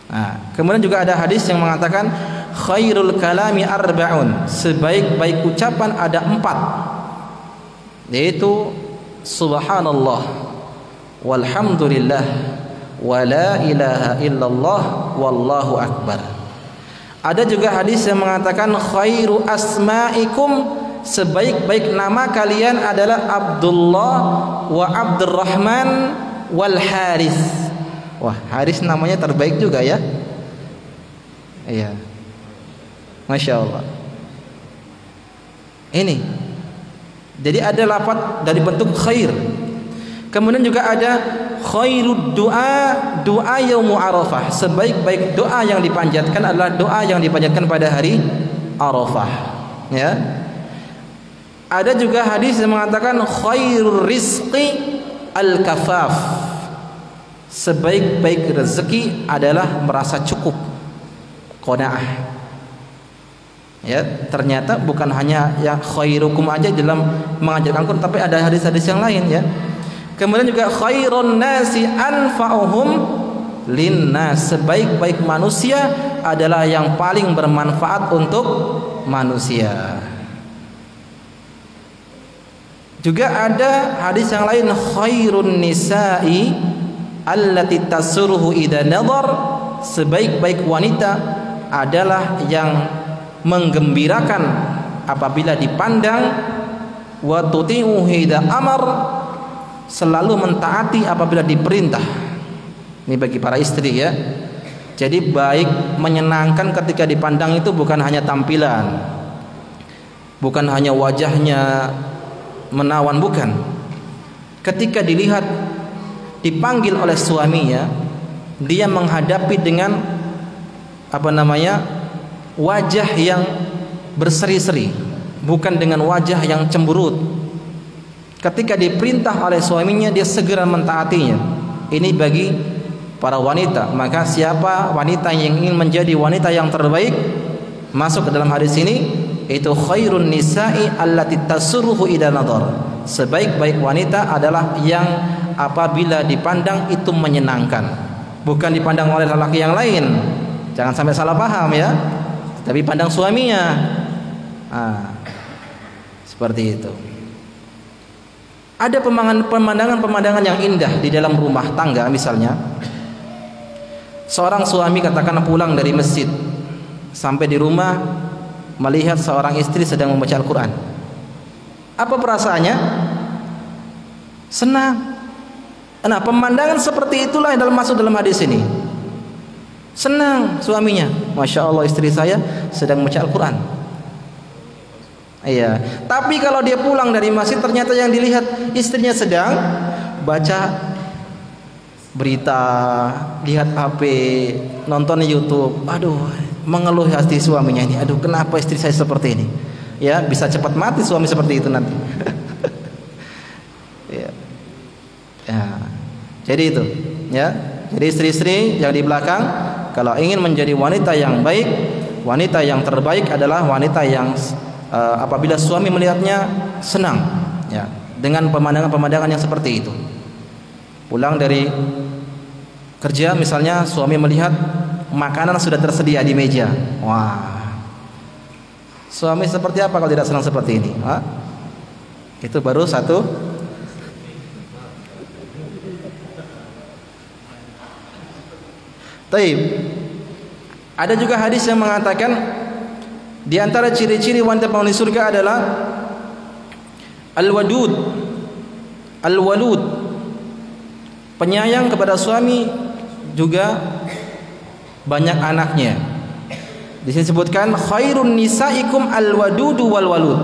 Nah, kemudian juga ada hadis yang mengatakan khairul kalami arba'un, sebaik-baik ucapan ada 4, yaitu subhanallah walhamdulillah wa la ilaha illallah wallahu akbar. Ada juga hadis yang mengatakan khairu asma'ikum, sebaik-baik nama kalian adalah Abdullah wa Abdurrahman wal Haris. Wah, Haris namanya terbaik juga ya. Iya, Masya Allah. Ini jadi ada lafaz dari bentuk khair. Kemudian juga ada khairud doa yaumul Arafah, sebaik-baik doa yang dipanjatkan adalah doa yang dipanjatkan pada hari Arafah, ya. Ada juga hadis yang mengatakan khairur rizqi al-kafaf, sebaik-baik rezeki adalah merasa cukup, qanaah. Ya, ternyata bukan hanya yang khairukum aja dalam mengajarkan Quran, tapi ada hadis-hadis yang lain ya. Kemudian juga khairun nasi anfa'uhum linnas, sebaik-baik manusia adalah yang paling bermanfaat untuk manusia. Juga ada hadis yang lain khairun nisa'i allati tasurruhu idza nadhar, sebaik-baik wanita adalah yang menggembirakan apabila dipandang, wa tuti'u idza amar, selalu mentaati apabila diperintah. Ini bagi para istri ya. Jadi baik, menyenangkan ketika dipandang itu bukan hanya tampilan, bukan hanya wajahnya menawan, bukan. Ketika dilihat, dipanggil oleh suaminya, dia menghadapi dengan wajah yang berseri-seri, bukan dengan wajah yang cemberut. Ketika diperintah oleh suaminya, dia segera mentaatinya. Ini bagi para wanita. Maka siapa wanita yang ingin menjadi wanita yang terbaik, masuk ke dalam hadis ini, itu khairun nisa'i allati tasurruhu idza nadhar, sebaik-baik wanita adalah yang apabila dipandang itu menyenangkan, bukan dipandang oleh lelaki yang lain. Jangan sampai salah paham ya, tapi pandang suaminya. Seperti itu. Ada pemandangan-pemandangan yang indah di dalam rumah tangga. Misalnya seorang suami katakan pulang dari masjid, sampai di rumah melihat seorang istri sedang membaca Al-Quran. Apa perasaannya? Senang. Nah, pemandangan seperti itulah yang masuk dalam hadis ini. Senang suaminya, Masya Allah istri saya sedang membaca Al-Quran. Iya. Tapi kalau dia pulang dari masjid, ternyata yang dilihat istrinya sedang baca berita, lihat HP, nonton YouTube. Aduh, mengeluh hati suaminya ini. Aduh, kenapa istri saya seperti ini? Ya, bisa cepat mati suami seperti itu nanti. Ya. Ya. Jadi itu, ya. Jadi istri-istri yang di belakang, kalau ingin menjadi wanita yang baik, wanita yang terbaik adalah wanita yang apabila suami melihatnya senang, ya, dengan pemandangan-pemandangan yang seperti itu. Pulang dari kerja misalnya, suami melihat makanan sudah tersedia di meja. Wah, suami seperti apa kalau tidak senang seperti ini? Itu baru satu. Taib. Ada juga hadis yang mengatakan di antara ciri-ciri wanita penghuni surga adalah al-wadud, al-walud, penyayang kepada suami, juga banyak anaknya. Di sini disebutkan khairun nisaikum al-wadudu wal walud,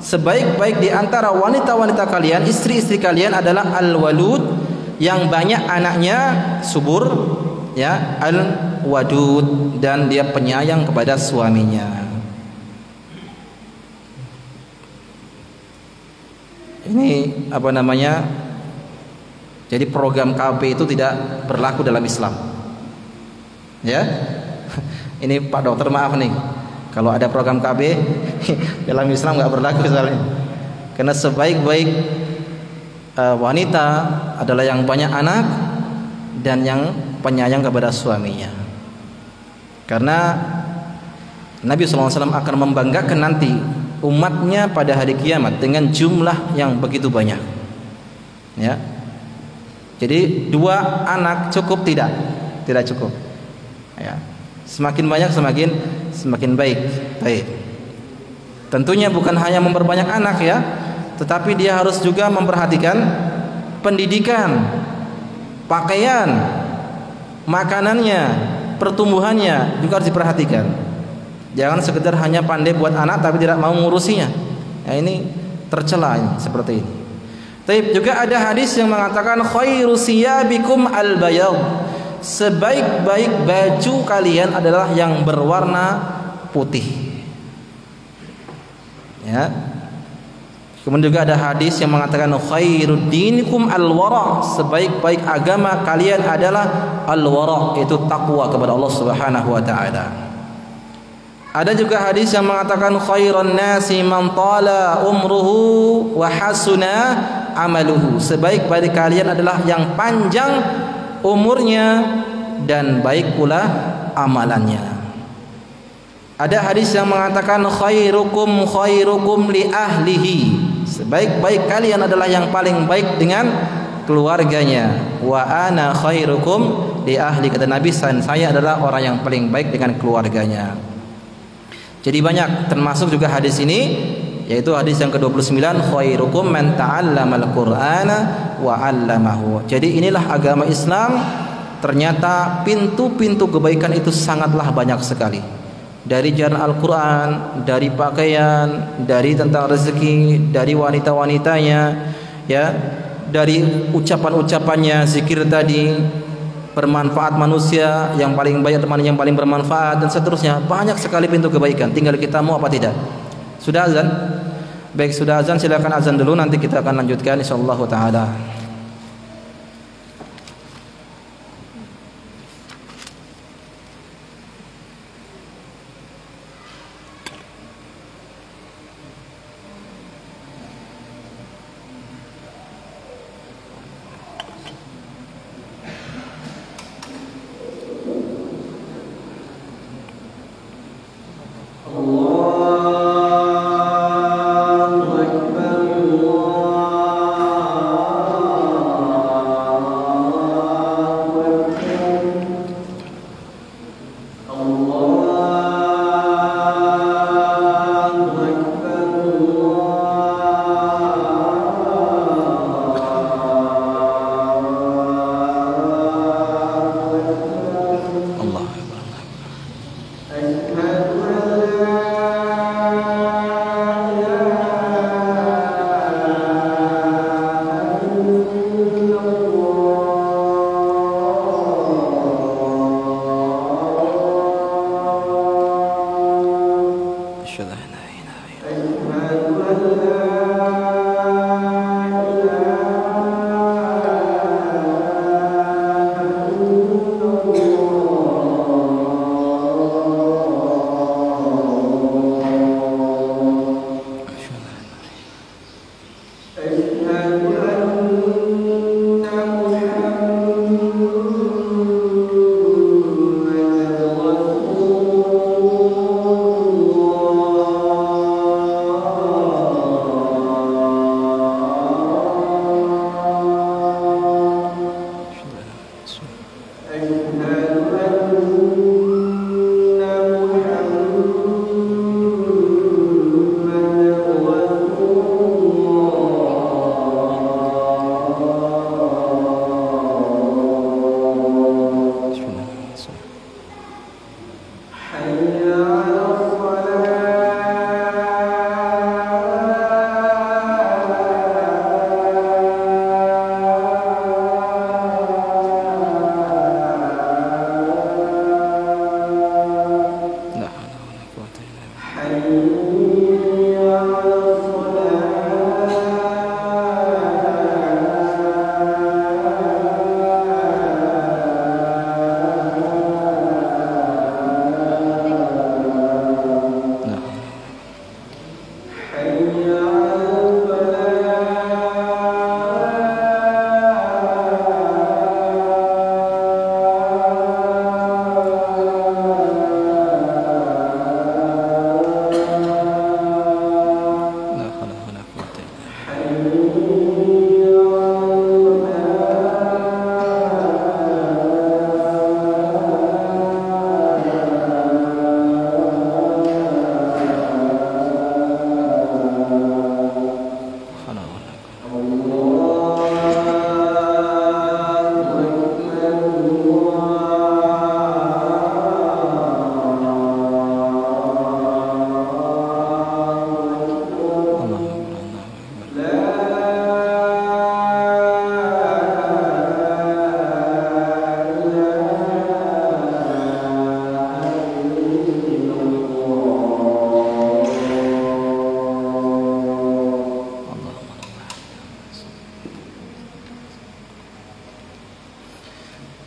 sebaik-baik di antara wanita-wanita kalian, istri-istri kalian adalah al-walud, yang banyak anaknya, subur, ya, al-wadud, dan dia penyayang kepada suaminya. Ini apa namanya? Jadi program KB itu tidak berlaku dalam Islam. Ya. Ini Pak Dokter maaf nih. Kalau ada program KB dalam Islam nggak berlaku soalnya. Karena sebaik-baik wanita adalah yang banyak anak dan yang penyayang kepada suaminya. Karena Nabi SAW akan membanggakan nanti umatnya pada hari kiamat dengan jumlah yang begitu banyak. Ya. Jadi 2 anak cukup tidak? Tidak cukup. Ya. Semakin banyak semakin baik. Baik. Tentunya bukan hanya memperbanyak anak ya, tetapi dia harus juga memperhatikan pendidikan, pakaian, makanannya, pertumbuhannya juga harus diperhatikan. Jangan sekedar hanya pandai buat anak tapi tidak mau mengurusinya. Ya, ini tercela ini, seperti ini. Tapi juga ada hadis yang mengatakan khairu siyabikum al-bayad. Sebaik-baik baju kalian adalah yang berwarna putih. Ya. Kemudian juga ada hadis yang mengatakan khairud dinikum al-wara. Sebaik-baik agama kalian adalah al-wara, itu takwa kepada Allah Subhanahu wa taala. Ada juga hadis yang mengatakan khairun nasi man tala umruhu wa hasuna amaluhu. Sebaik-baik kalian adalah yang panjang umurnya dan baik pula amalannya. Ada hadis yang mengatakan khairukum li ahlihi. Sebaik-baik kalian adalah yang paling baik dengan keluarganya. Wa ana khairukum li ahli. Kata Nabi, saya adalah orang yang paling baik dengan keluarganya. Jadi banyak, termasuk juga hadis ini, yaitu hadis yang ke-29, khairukum man ta'allamal qur'ana wa 'allamahu. Jadi inilah agama Islam. Ternyata pintu-pintu kebaikan itu sangatlah banyak sekali. Dari jalan Al-Qur'an, dari pakaian, dari tentang rezeki, dari wanita-wanitanya, ya, dari ucapan-ucapannya, zikir tadi, bermanfaat manusia, yang paling banyak teman yang paling bermanfaat, dan seterusnya. Banyak sekali pintu kebaikan, tinggal kita mau apa tidak. Sudah azan? Baik, sudah azan, silakan azan dulu, nanti kita akan lanjutkan insyaallah taala.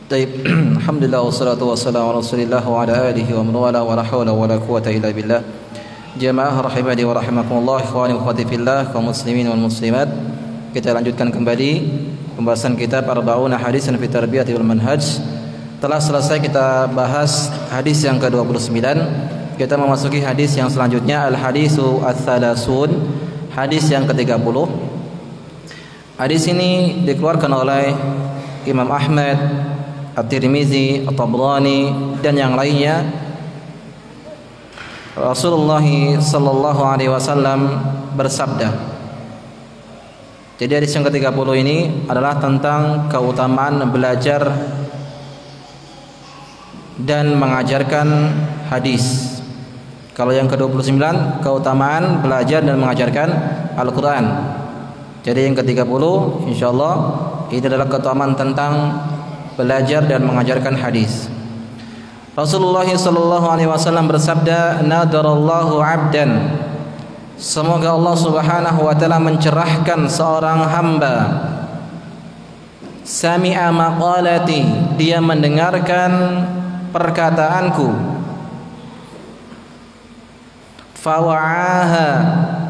Taib. Alhamdulillah wassalatu wassalamu ala Rasulillah wa ala alihi wa man wala wa la haula wa la quwwata illa billah. Jamaah rahimani wa rahimakumullah, ikhwani wa akhwati fillah, kaum muslimin wal muslimat. Kita lanjutkan kembali pembahasan kitab Arba'una Hadisan fi Tarbiyati wal Manhaj. Telah selesai kita bahas hadis yang ke-29. Kita memasuki hadis yang selanjutnya, al-hadisu ats-tsalasun, hadis yang ke-30. Hadis ini dikeluarkan oleh Imam Ahmad, At-Tirmizi, At-Tabrani dan yang lainnya. Rasulullah sallallahu alaihi wasallam bersabda. Jadi hadis yang ke-30 ini adalah tentang keutamaan belajar dan mengajarkan hadis. Kalau yang ke-29 keutamaan belajar dan mengajarkan Al-Qur'an. Jadi yang ke-30 insyaallah ini adalah keutamaan tentang belajar dan mengajarkan hadis. Rasulullah sallallahu alaihi wasallam bersabda, nadarallahu 'abdan, semoga Allah Subhanahu wa taala mencerahkan seorang hamba, sami'a maqalati, dia mendengarkan perkataanku, fawa'aha,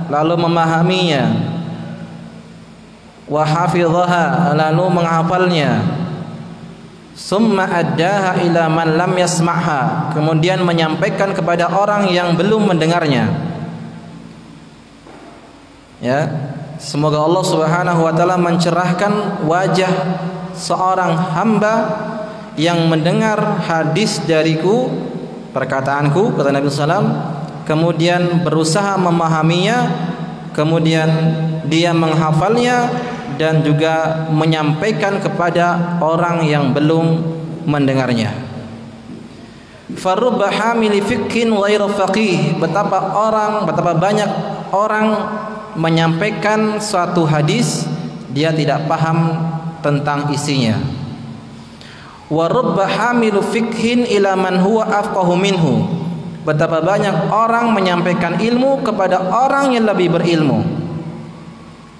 lalu memahaminya, wa hafidhaha, lalu menghafalnya, summa addaha ila man lam yasma'ha, kemudian menyampaikan kepada orang yang belum mendengarnya. Ya, semoga Allah Subhanahu wa taala mencerahkan wajah seorang hamba yang mendengar hadis dariku, perkataanku, kata Nabi sallallahu, kemudian berusaha memahaminya, kemudian dia menghafalnya dan juga menyampaikan kepada orang yang belum mendengarnya. Farubba hamili fiqhin ghairu faqih, betapa banyak orang menyampaikan suatu hadis dia tidak paham tentang isinya. Wa rubba hamilu fiqhin ila man huwa afqahu minhu, betapa banyak orang menyampaikan ilmu kepada orang yang lebih berilmu.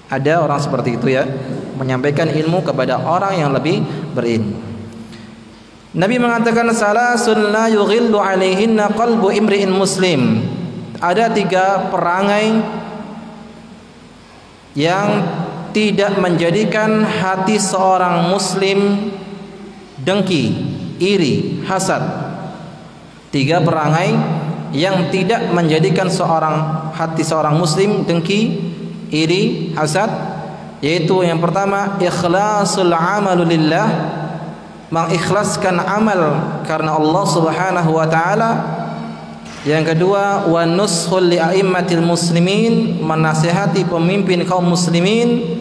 Ada orang seperti itu ya, menyampaikan ilmu kepada orang yang lebih berilmu. Nabi mengatakan salasun la yughillu alaihinna qalbu imri'in muslim. Ada 3 perangai yang tidak menjadikan hati seorang muslim dengki, iri, hasad. 3 perangai yang tidak menjadikan hati seorang muslim dengki, iri, hasad, yaitu yang pertama ikhlasul amalu lillah, mengikhlaskan amal karena Allah Subhanahu wa taala. Yang kedua wa nushul li a'immatil muslimin, menasihati pemimpin kaum muslimin.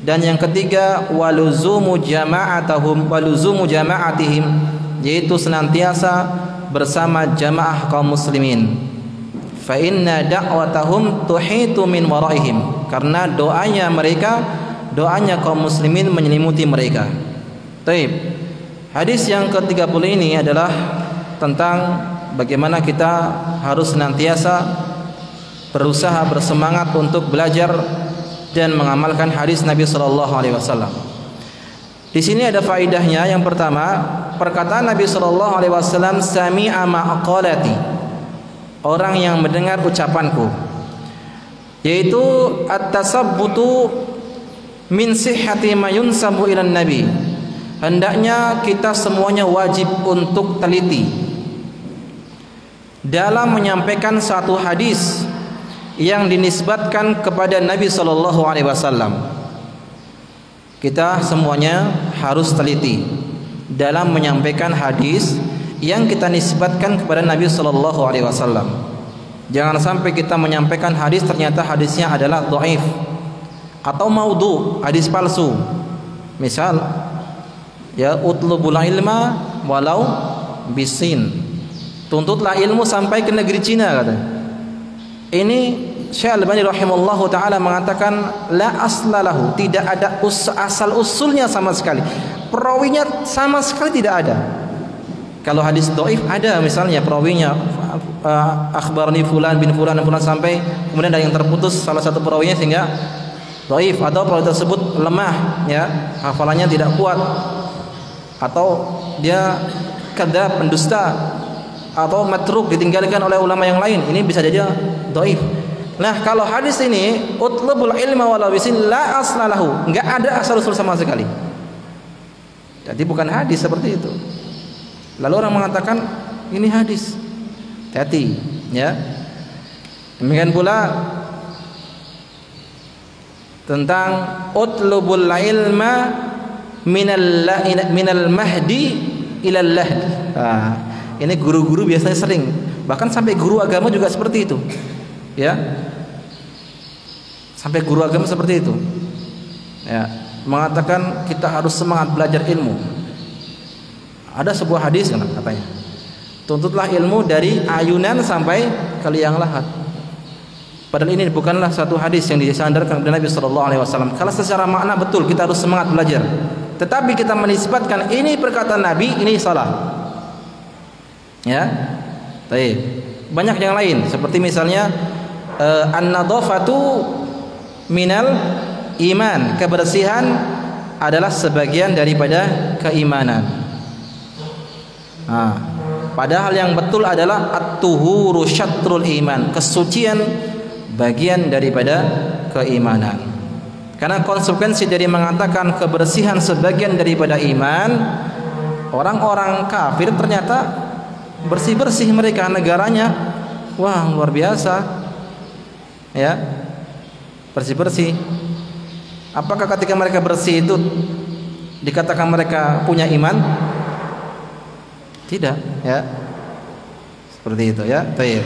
Dan yang ketiga waluzumu jama'atahum waluzumu jama'atihim, yaitu senantiasa bersama jamaah kaum muslimin. Fa inna da'watahum tuhitu min waraihim, karena doanya kaum muslimin menyelimuti mereka. Baik. Hadis yang ke-30 ini adalah tentang bagaimana kita harus senantiasa berusaha bersemangat untuk belajar dan mengamalkan hadis Nabi sallallahu alaihi wasallam. Di sini ada faedahnya. Yang pertama, perkataan Nabi sallallahu alaihi wasallam, sami'a maqalati, orang yang mendengar ucapanku, yaitu at-tasabbutu min sihhati ma yunsabu ila nabi. Hendaknya kita semuanya wajib untuk teliti dalam menyampaikan satu hadis yang dinisbatkan kepada Nabi sallallahu alaihi wasallam. Kita semuanya harus teliti dalam menyampaikan hadis yang kita nisbatkan kepada Nabi sallallahu alaihi wasallam. Jangan sampai kita menyampaikan hadis ternyata hadisnya adalah dhaif atau maudhu, hadis palsu. Misal, ya utlubul ilma walau bisin, tuntutlah ilmu sampai ke negeri Cina, kata. Ini Syekh Al-Albani rahimahullahu taala mengatakan la aslalahu, tidak ada asal usulnya sama sekali. Perawinya sama sekali tidak ada. Kalau hadis dhaif ada, misalnya perawinya akhbarani fulan bin fulan dan fulan sampai kemudian ada yang terputus salah satu perawinya sehingga dhaif, atau perawi tersebut lemah, ya, hafalannya tidak kuat, atau dia kadzab, pendusta, atau matruk, ditinggalkan oleh ulama yang lain, ini bisa jadi dhaif. Nah, kalau hadis ini utlubul ilma walau bisin la aslalahu, enggak ada asal-usul sama sekali. Jadi bukan hadis seperti itu. Lalu orang mengatakan ini hadis. Hati, ya. Demikian pula tentang utlubul ilma minal mahdi ilal lahdi. Ini guru-guru biasanya sering, bahkan sampai guru agama juga seperti itu, ya. Sampai guru agama seperti itu, ya, mengatakan kita harus semangat belajar ilmu. Ada sebuah hadis katanya, tuntutlah ilmu dari ayunan sampai ke liang lahat. Padahal ini bukanlah satu hadis yang disandarkan kepada Nabi SAW. Kalau secara makna betul kita harus semangat belajar, tetapi kita menisbatkan ini perkataan Nabi, ini salah. Ya, baik. Banyak yang lain seperti misalnya an-nadhafatu minal iman, kebersihan adalah sebagian daripada keimanan. Padahal yang betul adalah at-tuhuru syatrul iman, kesucian bagian daripada keimanan. Karena konsekuensi dari mengatakan kebersihan sebagian daripada iman, orang-orang kafir ternyata bersih-bersih mereka, negaranya wah luar biasa, ya, bersih-bersih. Apakah ketika mereka bersih itu dikatakan mereka punya iman? Tidak, ya, seperti itu, ya. Baik.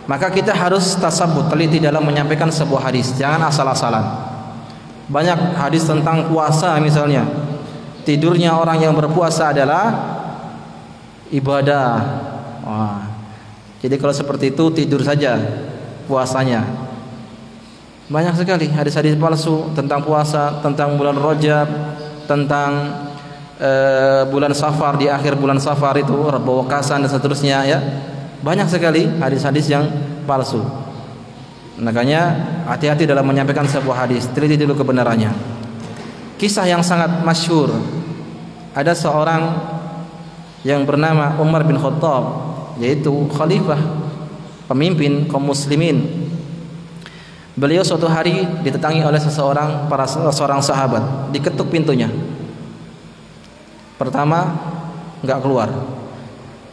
Maka kita harus tasabbut, teliti dalam menyampaikan sebuah hadis, jangan asal-asalan. Banyak hadis tentang puasa misalnya, tidurnya orang yang berpuasa adalah ibadah. Wah, jadi kalau seperti itu tidur saja puasanya. Banyak sekali hadis-hadis palsu tentang puasa, tentang bulan Rajab, tentang bulan Safar, di akhir bulan Safar itu Rebawakasan dan seterusnya, ya. Banyak sekali hadis-hadis yang palsu. Makanya hati-hati dalam menyampaikan sebuah hadis, teliti dulu kebenarannya. Kisah yang sangat masyhur, ada seorang yang bernama Umar bin Khattab, yaitu khalifah, pemimpin kaum muslimin. Beliau suatu hari ditetangi oleh seorang sahabat, diketuk pintunya. Pertama enggak keluar,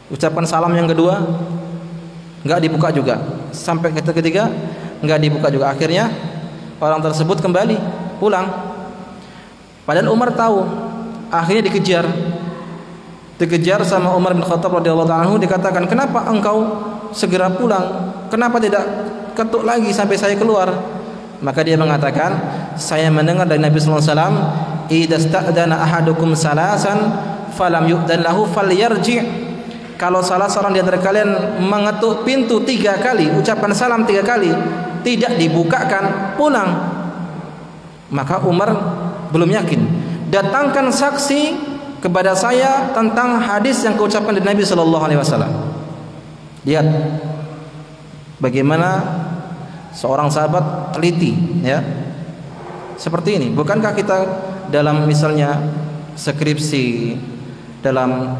ucapan salam yang kedua enggak dibuka juga, sampai ketiga enggak dibuka juga. Akhirnya orang tersebut kembali pulang. Padahal Umar tahu, akhirnya dikejar sama Umar bin Khattab radhiyallahu anhu, dikatakan, kenapa engkau segera pulang? Kenapa tidak ketuk lagi sampai saya keluar? Maka dia mengatakan, saya mendengar dari Nabi sallallahu alaihi wasallam, idza sta'dana ahadukum salasan falam yu'dan lahu falyarji'. Kalau salah seorang di antara kalian mengetuk pintu 3 kali, ucapan salam 3 kali tidak dibukakan, pulang. Maka Umar belum yakin, datangkan saksi kepada saya tentang hadis yang keucapkan dari Nabi sallallahu alaihi wasallam. Lihat bagaimana seorang sahabat teliti, ya. Seperti ini. Bukankah kita dalam misalnya skripsi, dalam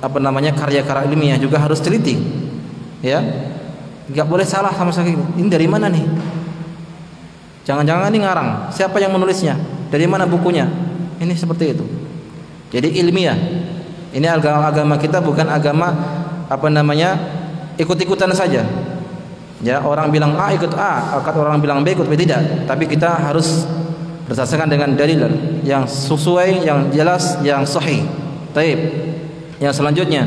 karya-karya ilmiah juga harus teliti, ya. Enggak boleh salah sama sekali. Ini dari mana nih? Jangan-jangan ini ngarang. Siapa yang menulisnya? Dari mana bukunya? Ini seperti itu. Jadi ilmiah. Ini agama kita bukan agama ikut-ikutan saja. Ya, orang bilang A ikut A, orang bilang B ikut B, tidak. Tapi kita harus berdasarkan dengan dalil yang sesuai, yang jelas, yang sahih. Taib. Yang selanjutnya,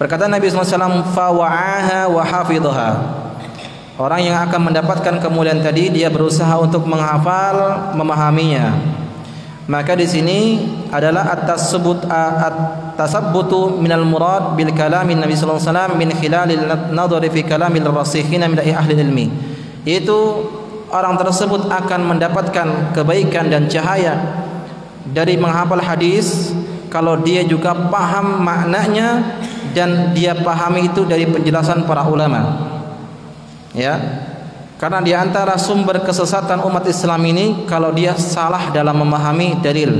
perkataan Nabi SAW, fa wa'aha wa hafidhaha. Orang yang akan mendapatkan kemuliaan tadi, dia berusaha untuk menghafal, memahaminya. Maka di sini adalah at-tasabbutu minal murad bil kalamin Nabi sallallahu alaihi wasallam min khilalil nadhari fi kalamil rasikhina min ahli ilmi. Itu orang tersebut akan mendapatkan kebaikan dan cahaya dari menghafal hadis kalau dia juga paham maknanya dan dia pahami itu dari penjelasan para ulama. Ya. Karena di antara sumber kesesatan umat Islam ini kalau dia salah dalam memahami dalil.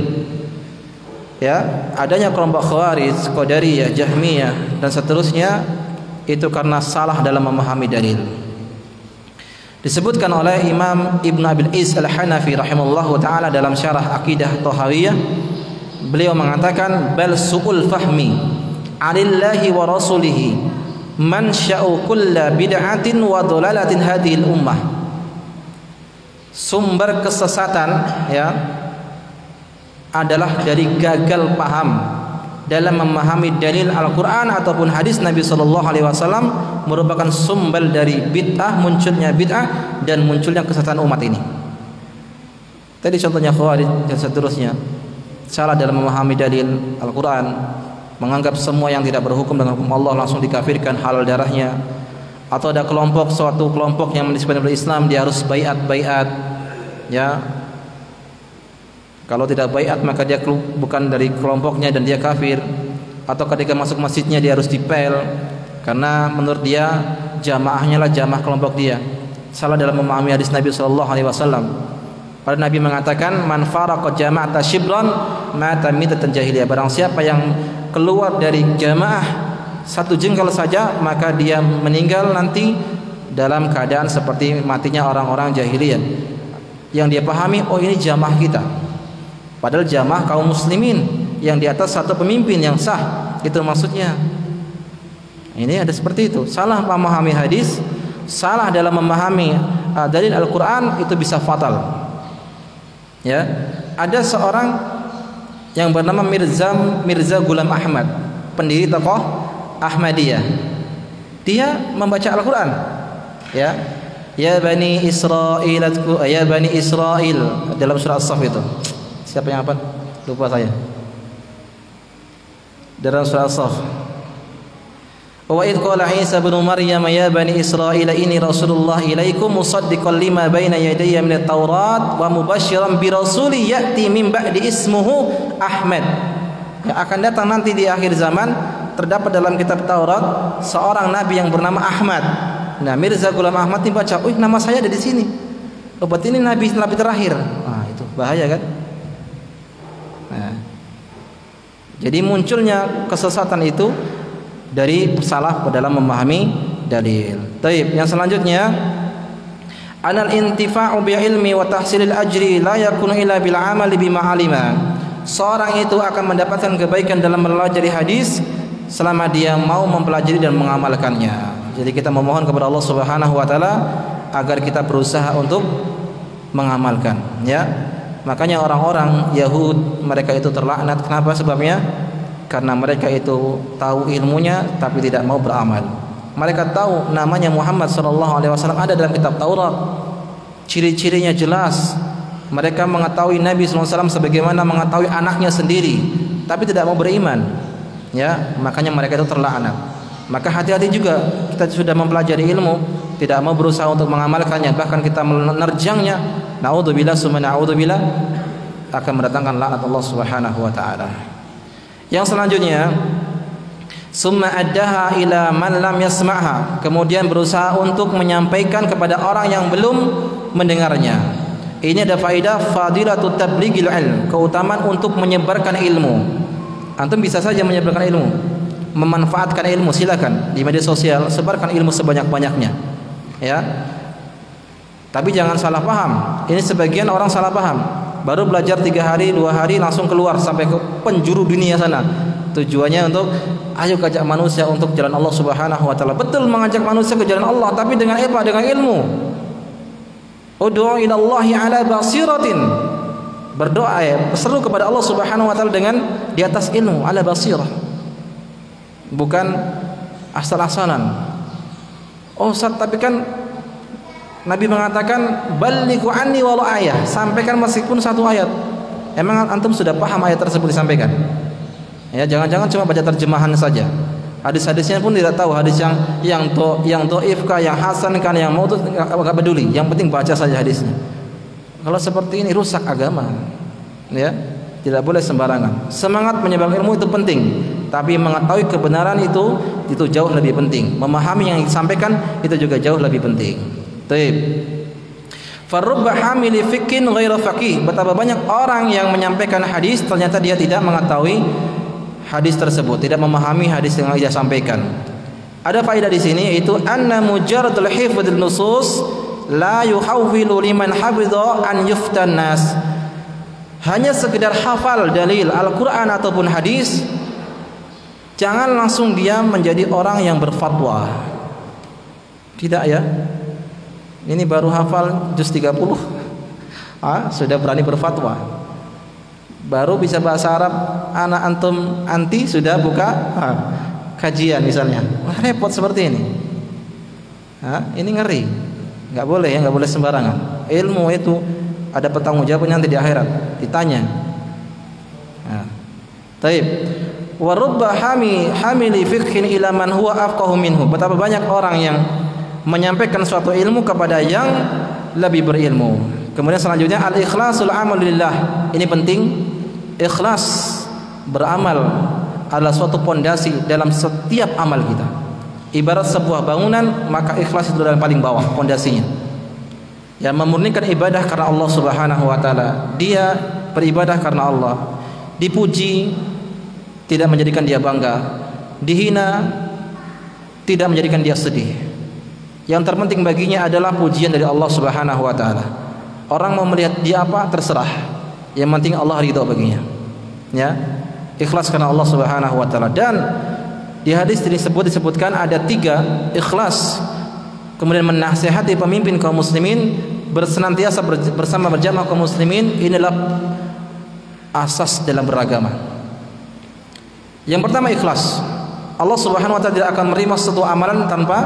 ya, adanya kelompok Khawarij, Qadariyah, Jahmiyah dan seterusnya itu karena salah dalam memahami dalil. Disebutkan oleh Imam Ibn Abil Is Al-Hanafi rahimahullahu taala dalam syarah Aqidah Thahawiyah, beliau mengatakan bal su'ul fahmi 'anillahi wa rasulihi mansya'u kulla bid'atin wa dhalalatin hadhil ummah. Sumber kesesatan ya adalah dari gagal paham dalam memahami dalil Al-Quran ataupun hadis Nabi SAW, merupakan sumber dari bid'ah, munculnya bid'ah dan munculnya kesesatan umat ini. Tadi contohnya Khawarij dan seterusnya, salah dalam memahami dalil Al-Quran, menganggap semua yang tidak berhukum dengan hukum Allah langsung dikafirkan, halal darahnya. Atau ada suatu kelompok yang menisbahkan kepada Islam, dia harus baiat ya. Kalau tidak baiat maka dia bukan dari kelompoknya dan dia kafir. Atau ketika masuk masjidnya dia harus dipel, karena menurut dia jamaahnya lah jamaah kelompok dia. Salah dalam memahami hadis Nabi SAW. Pada Nabi mengatakan man faraqa jama'ata shibran mata mitatan jahiliyah. Barang siapa yang keluar dari jamaah satu jengkal saja, maka dia meninggal nanti dalam keadaan seperti matinya orang-orang jahiliyah. Yang dia pahami, oh ini jamaah kita, padahal jamaah kaum muslimin yang di atas satu pemimpin yang sah, itu maksudnya. Ini ada seperti itu. Salah memahami hadis, salah dalam memahami dalil Al-Quran, itu bisa fatal ya. Ada seorang yang bernama Mirza Ghulam Ahmad, pendiri tokoh Ahmadiyah. Dia membaca Al-Quran ya. Ya Bani Israil, ya Bani Israil, dalam surah As-Saff itu. Siapa yang apa? Lupa saya. Dalam surah As-Saff. Wa idh qala Isa ibn Maryam ya Bani Israil inni Rasulullah ilaikum musaddiqan lima baina yadayya minat Taurat wa mubasysyiran bi rasulin ya'ti min ba'di ismuhu Ahmad. Yang akan datang nanti di akhir zaman, terdapat dalam kitab Taurat seorang nabi yang bernama Ahmad. Nah, Mirza Ghulam Ahmad ini baca, "Oh, nama saya ada di sini." Oh, berarti ini nabi terakhir. Nah, itu bahaya kan? Nah, jadi munculnya kesesatan itu dari salah dalam memahami dalil. Taib. Yang selanjutnya, anal intifa'u bi ilmi wa tahsilil ajri la yakunu illa bil amali bima alima. Seorang itu akan mendapatkan kebaikan dalam mempelajari hadis selama dia mau mempelajari dan mengamalkannya. Jadi kita memohon kepada Allah Subhanahu wa taala agar kita berusaha untuk mengamalkan ya. Makanya orang-orang Yahud, mereka itu terlaknat. Kenapa sebabnya? Karena mereka itu tahu ilmunya tapi tidak mau beramal. Mereka tahu namanya Muhammad SAW ada dalam kitab Taurat, ciri-cirinya jelas. Mereka mengetahui Nabi SAW sebagaimana mengetahui anaknya sendiri, tapi tidak mau beriman ya. Makanya mereka itu terlaknat. Maka hati-hati juga, kita sudah mempelajari ilmu, tidak mau berusaha untuk mengamalkannya, bahkan kita menerjangnya, naudzubillah summa naudzubillah, akan mendatangkan laknat Allah Subhanahu wa taala. Yang selanjutnya, summa addaha ila man lam yasma'ha, kemudian berusaha untuk menyampaikan kepada orang yang belum mendengarnya. Ini ada faedah fadilatut tablighil ilm, keutamaan untuk menyebarkan ilmu. Antum bisa saja menyebarkan ilmu, memanfaatkan ilmu, silakan di media sosial, sebarkan ilmu sebanyak-banyaknya ya. Tapi jangan salah paham. Ini sebagian orang salah paham, baru belajar 3 hari 2 hari langsung keluar sampai ke penjuru dunia sana. Tujuannya untuk ayo ajak manusia untuk jalan Allah Subhanahu wa taala. Betul, mengajak manusia ke jalan Allah, tapi dengan apa? Dengan ilmu. Ud'u ila Allahi ala basiratin. Berdoa ya, seru kepada Allah Subhanahu wa taala dengan di atas ilmu, ala basirah. Bukan asal-asalan. Oh Ustaz, tapi kan Nabi mengatakan balighu anni walau ayah, sampaikan meskipun 1 ayat. Emang antum sudah paham ayat tersebut disampaikan? Ya, jangan-jangan cuma baca terjemahan saja. Hadis-hadisnya pun tidak tahu, hadis yang dhaif kah, yang hasan kan, yang mau tuh enggak peduli. Yang penting baca saja hadisnya. Kalau seperti ini rusak agama. Ya, tidak boleh sembarangan. Semangat menyebarkan ilmu itu penting, tapi mengetahui kebenaran itu jauh lebih penting. Memahami yang disampaikan itu juga jauh lebih penting. Baik. Farubba hamili fiqhin ghairu faqih. Betapa banyak orang yang menyampaikan hadis ternyata dia tidak mengetahui hadis tersebut, tidak memahami hadis yang dia sampaikan. Ada faedah di sini, yaitu anna mujarradul hifdzil nusus la yuhawwilu liman hafidha an yuftan nas. Hanya sekedar hafal dalil Al-Qur'an ataupun hadis, jangan langsung dia menjadi orang yang berfatwa. Tidak ya. Ini baru hafal juz 30, sudah berani berfatwa. Baru bisa bahasa Arab, anak antum anti sudah buka kajian misalnya. Repot seperti ini. Ini ngeri. Nggak boleh ya, nggak boleh sembarangan. Ilmu itu ada pertanggungjawabannya nanti di akhirat, ditanya. Taib. Wa rubba hamili fiqhin ila man huwa afqahu minhu. Betapa banyak orang yang menyampaikan suatu ilmu kepada yang lebih berilmu. Kemudian selanjutnya al-ikhlasul amal lillah. Ini penting. Ikhlas beramal adalah suatu pondasi dalam setiap amal kita. Ibarat sebuah bangunan, maka ikhlas itu adalah paling bawah pondasinya. Yang memurnikan ibadah karena Allah Subhanahu wa taala. Dia beribadah karena Allah. Dipuji tidak menjadikan dia bangga. Dihina tidak menjadikan dia sedih. Yang terpenting baginya adalah pujian dari Allah Subhanahu wa taala. Orang mau melihat dia apa terserah. Yang penting Allah ridha baginya. Ya. Ikhlas karena Allah Subhanahu wa taala. Dan di hadis disebutkan ada 3 ikhlas. Kemudian menasihati pemimpin kaum muslimin, bersenantiasa bersama berjamaah kaum muslimin, inilah asas dalam beragama. Yang pertama ikhlas. Allah Subhanahu wa taala tidak akan menerima suatu amalan tanpa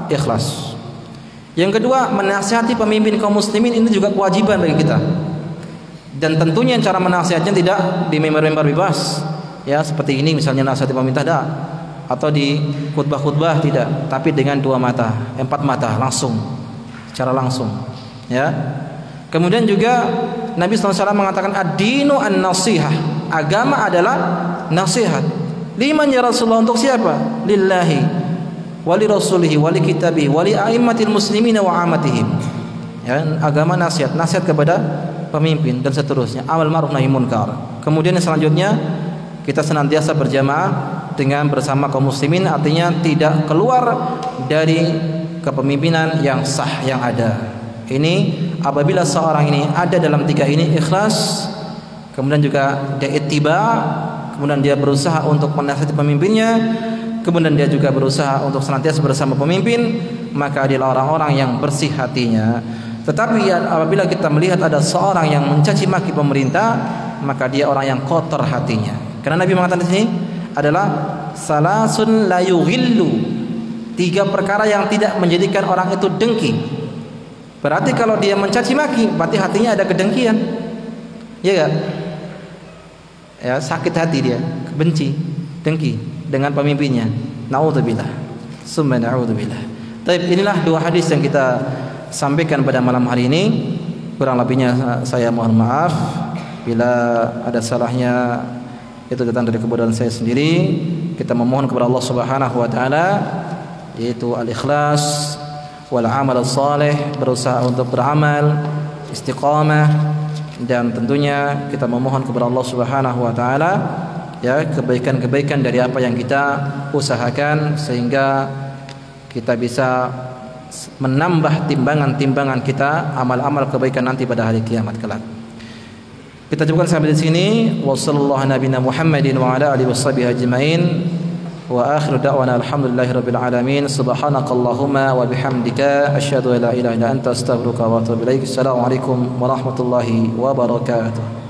ikhlas. Yang kedua, menasihati pemimpin kaum muslimin, ini juga kewajiban bagi kita. Dan tentunya cara menasihatnya tidak di mimbar-mimbar bebas, ya seperti ini misalnya nasihati pemerintah dah, atau di khutbah-khutbah tidak, tapi dengan 2 mata, 4 mata langsung, secara langsung, ya. Kemudian juga Nabi SAW mengatakan ad-dinu an-nasihah. Agama adalah nasihat. Liman ya Rasulullah, untuk siapa? Lillahi wali rasulihi wali kitabihi wali a'immatil muslimina wa amatihim. Ya, agama nasihat kepada pemimpin dan seterusnya. Amal ma'ruf nahi munkar. Kemudian yang selanjutnya kita senantiasa berjamaah dengan bersama kaum muslimin, artinya tidak keluar dari kepemimpinan yang sah yang ada. Ini apabila seorang ini ada dalam 3 ini, ikhlas, kemudian juga dia ittiba, kemudian dia berusaha untuk menasihati pemimpinnya, kemudian dia juga berusaha untuk senantiasa bersama pemimpin, maka adalah orang-orang yang bersih hatinya. Tetapi apabila kita melihat ada seorang yang mencaci maki pemerintah, maka dia orang yang kotor hatinya. Karena Nabi mengatakan di sini adalah salasun la yughillu. 3 perkara yang tidak menjadikan orang itu dengki. Berarti kalau dia mencaci maki, berarti hatinya ada kedengkian. Ya enggak? Ya, sakit hati dia, benci, dengki dengan pemimpinnya. Naudzubillah. Summa naudzubillah. Baik, inilah 2 hadis yang kita sampaikan pada malam hari ini. Kurang lebihnya saya mohon maaf bila ada salahnya, itu datang dari kebodohan saya sendiri. Kita memohon kepada Allah Subhanahu wa taala, yaitu al-ikhlas wal amal salih, berusaha untuk beramal istiqamah, dan tentunya kita memohon kepada Allah Subhanahu wa taala ya kebaikan-kebaikan dari apa yang kita usahakan, sehingga kita bisa menambah timbangan-timbangan kita, amal-amal kebaikan nanti pada hari kiamat kelak. Kita cukupkan sampai di sini. Wassallallahu nabiyana Muhammadin wa ala alihi washabihi ajmain. Wa akhiru da'wana alhamdulillahirabbil alamin. Subhanakallahumma wa bihamdika asyhadu an la ilaha illa anta astaghfiruka wa atubu ilaik. Assalamualaikum warahmatullahi wabarakatuh.